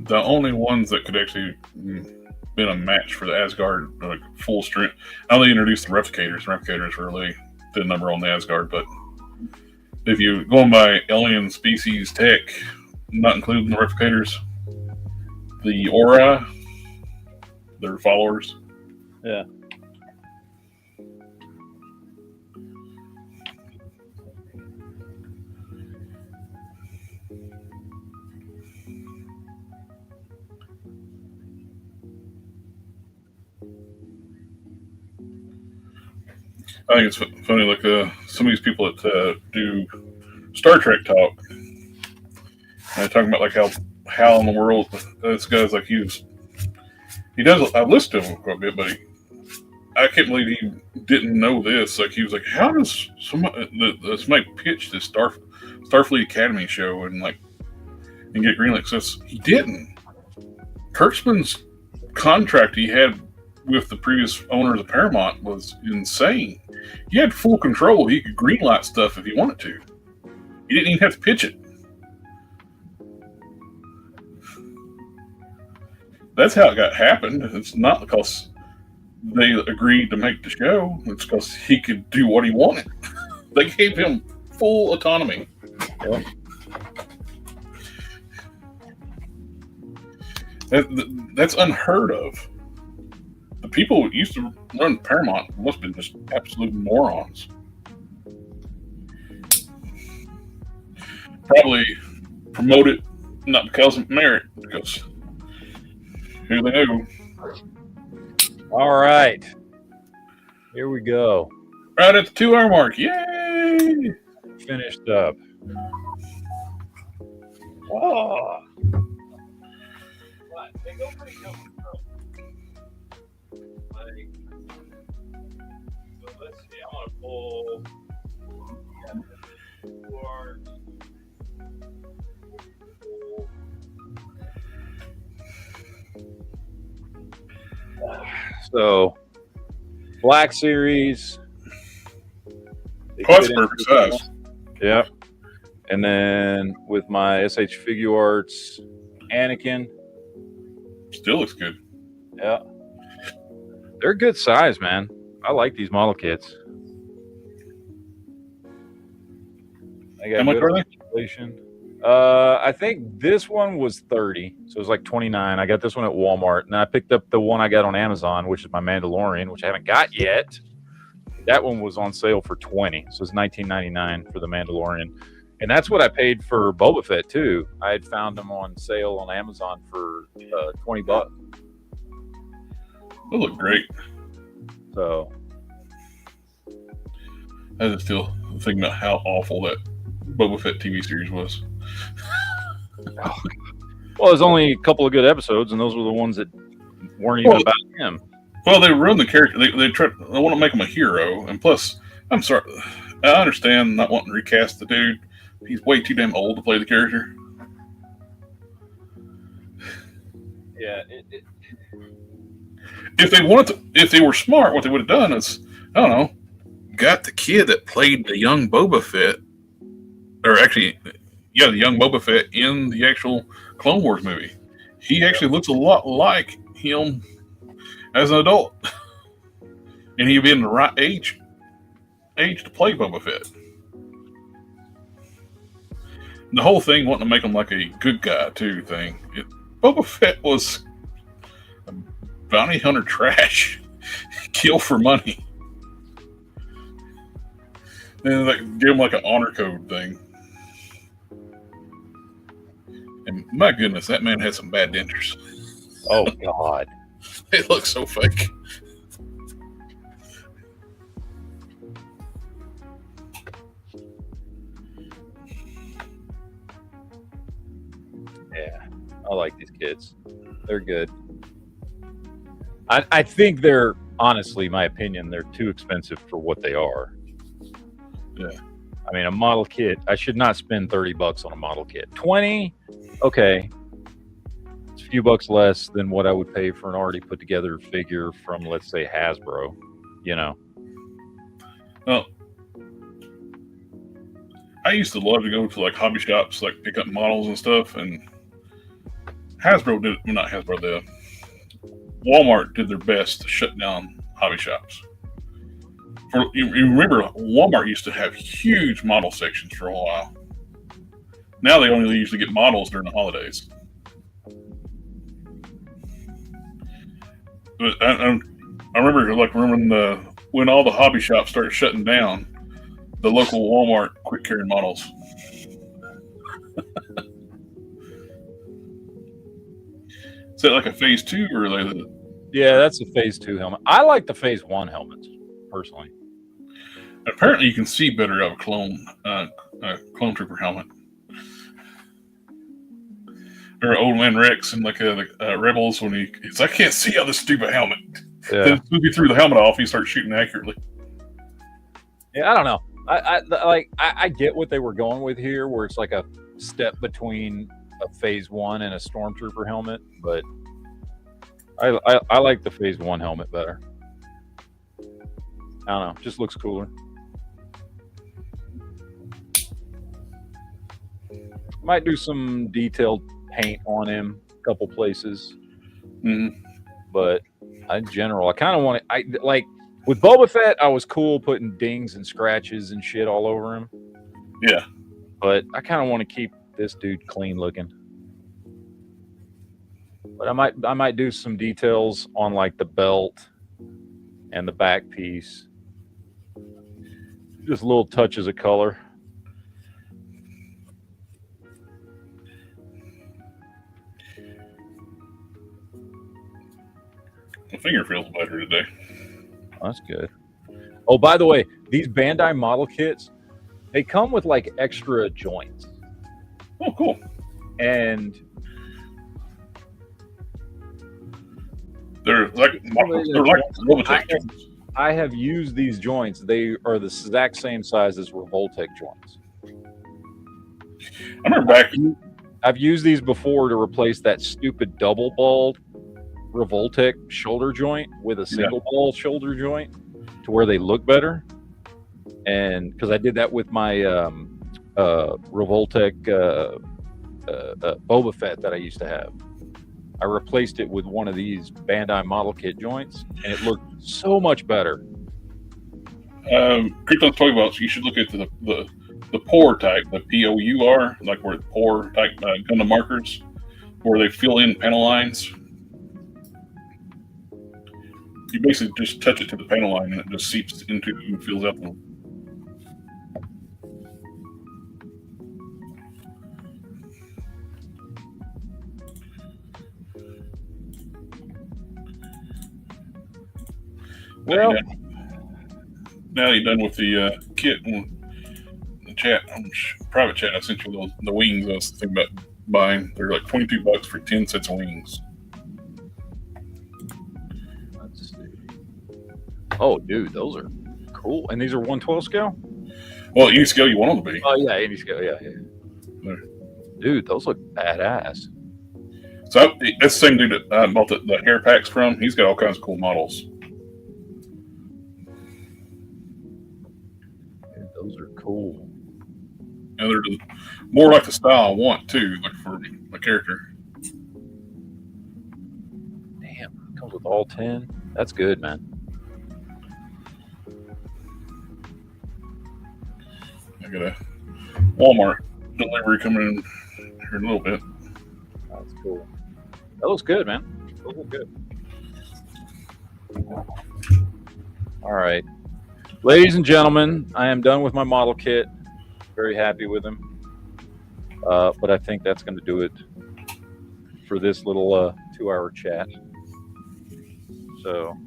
The only ones that could actually been a match for the Asgard, like full strength. I know they introduced the replicators. Replicators really did a number on the Asgard, but if you going by alien species tech, not including the replicators, the Aura, their followers. Yeah. I think it's funny, like some of these people that do Star Trek talk, talking about like how in the world this guy's like he does. I listened to him quite a bit, but I can't believe he didn't know this. Like he was like, how does somebody pitch this Starfleet Academy show and get greenlit? Says he didn't. Kurtzman's contract he had with the previous owners of Paramount was insane. He had full control. He could greenlight stuff if he wanted to. He didn't even have to pitch it. That's how it happened. It's not because they agreed to make the show. It's because he could do what he wanted. They gave him full autonomy. Yeah. That's unheard of. The people who used to run Paramount must have been just absolute morons. Probably promote it not because of merit, because who they knew. All right. Here we go. Right at the 2-hour mark. Yay! Finished up. Oh. They go pretty good. So let's see. I'm going to pull. So, Black Series. Oh, that's perfect size. Yep. And then with my SH Figure Arts, Anakin. Still looks good. Yeah. They're good size, man. I like these model kits. How much are they? I think this one was 30, so it was like 29. I got this one at Walmart, and I picked up the one I got on Amazon, which is my Mandalorian, which I haven't got yet. That one was on sale for 20, so it's $19.99 for the Mandalorian, and that's what I paid for Boba Fett too. I had found them on sale on Amazon for $20. They look great. So I just still thinking about how awful that Boba Fett TV series was. Well, there's only a couple of good episodes, and those were the ones that weren't even about him. Well, they run the character. They want to make him a hero, and plus, I'm sorry, I understand not wanting to recast the dude. He's way too damn old to play the character. Yeah, if they were smart, what they would have done is, I don't know, got the kid that played the young Boba Fett, or actually, yeah, the young Boba Fett in the actual Clone Wars movie. He actually looks a lot like him as an adult, and he'd be in the right age to play Boba Fett. The whole thing wanting to make him like a good guy too thing. Boba Fett was a bounty hunter trash, kill for money, and like give him like an honor code thing. And my goodness, that man had some bad dentures. Oh God, It looks so fake. yeah, I like these kids. They're good. I think they're honestly, my opinion, they're too expensive for what they are. Yeah. I mean, a model kit. I should not spend $30 on a model kit. 20, okay. It's a few bucks less than what I would pay for an already put together figure from, let's say, Hasbro. You know. Well, I used to love to go to like hobby shops, like pick up models and stuff. And Hasbro did, well, not Hasbro, the Walmart did their best to shut down hobby shops. You remember Walmart used to have huge model sections for a while. Now they only usually get models during the holidays. But I remember when all the hobby shops started shutting down, the local Walmart quit carrying models. Is that like a phase 2 or like? Yeah, that's a phase 2 helmet. I like the phase 1 helmets personally. Apparently, you can see better out of clone trooper helmet. Or Old Man Rex and like Rebels when he's I can't see out this stupid helmet. Yeah. Then as soon as he threw the helmet off, he started shooting accurately. Yeah, I don't know. I get what they were going with here, where it's like a step between a phase 1 and a stormtrooper helmet, but I like the phase 1 helmet better. I don't know, just looks cooler. Might do some detailed paint on him a couple places. Mm-hmm. But in general, I kind of want to. I like with Boba Fett, I was cool putting dings and scratches and shit all over him. Yeah, but I kind of want to keep this dude clean looking. But I might do some details on like the belt and the back piece, just little touches of color. my finger feels better today. That's good. Oh, by the way, these Bandai model kits, they come with like extra joints. Oh, cool. And they're like Robotech joints. I have used these joints. They are the exact same size as Revoltech joints. I remember back. I've used these before to replace that stupid double ball Revoltech shoulder joint with a single ball shoulder joint to where they look better. And because I did that with my Revoltech Boba Fett that I used to have. I replaced it with one of these Bandai model kit joints, and it looked so much better. Krypton's Toy Box, you should look at the pour type, the POUR, like where pour type Gundam markers, where they fill in panel lines. You basically just touch it to the panel line, and it just seeps into and fills out the. Well, now you're done with the kit and the chat, private chat. I sent you the wings I was thinking about buying. They're like $22 for 10 sets of wings. Let's see. Oh, dude, those are cool. And these are 112 scale? Well, any scale you want them to be. Oh, yeah, any scale. Yeah. There. Dude, those look badass. So that's the same dude that I bought the hair packs from. He's got all kinds of cool models. Those are cool. And they're more like the style I want too, like for my character. Damn, it comes with all 10. That's good, man. I got a Walmart delivery coming in here in a little bit. That's cool. That looks good, man. Those look good. All right. Ladies and gentlemen, I am done with my model kit. Very happy with them. But I think that's going to do it for this little 2-hour chat. So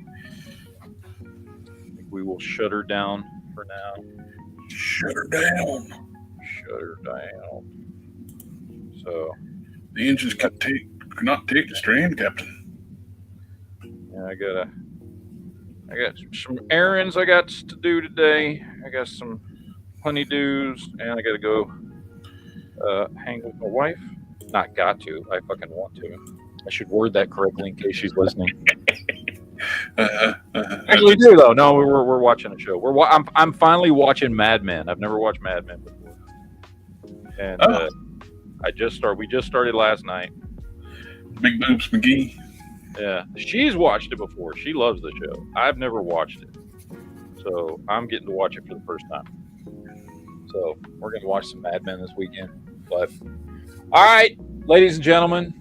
I think we will shut her down for now. Shut her down. Shut her down. So the engines could not take the strand, Captain. Yeah, I got some errands I got to do today. I got some honeydews, and I got to go hang with my wife. Not got to. I fucking want to. I should word that correctly in case she's listening. Actually, do though. No, we're watching a show. I'm finally watching Mad Men. I've never watched Mad Men before, and we just started last night. Big Boobs McGee. Yeah, she's watched it before. She loves the show. I've never watched it, so I'm getting to watch it for the first time. So we're gonna watch some Mad Men this weekend. But all right, ladies and gentlemen,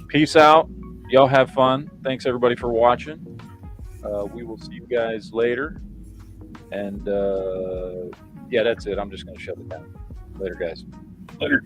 peace out. Y'all have fun. Thanks everybody for watching. We will see you guys later. And yeah, that's it. I'm just gonna shut it down. Later, guys. Later.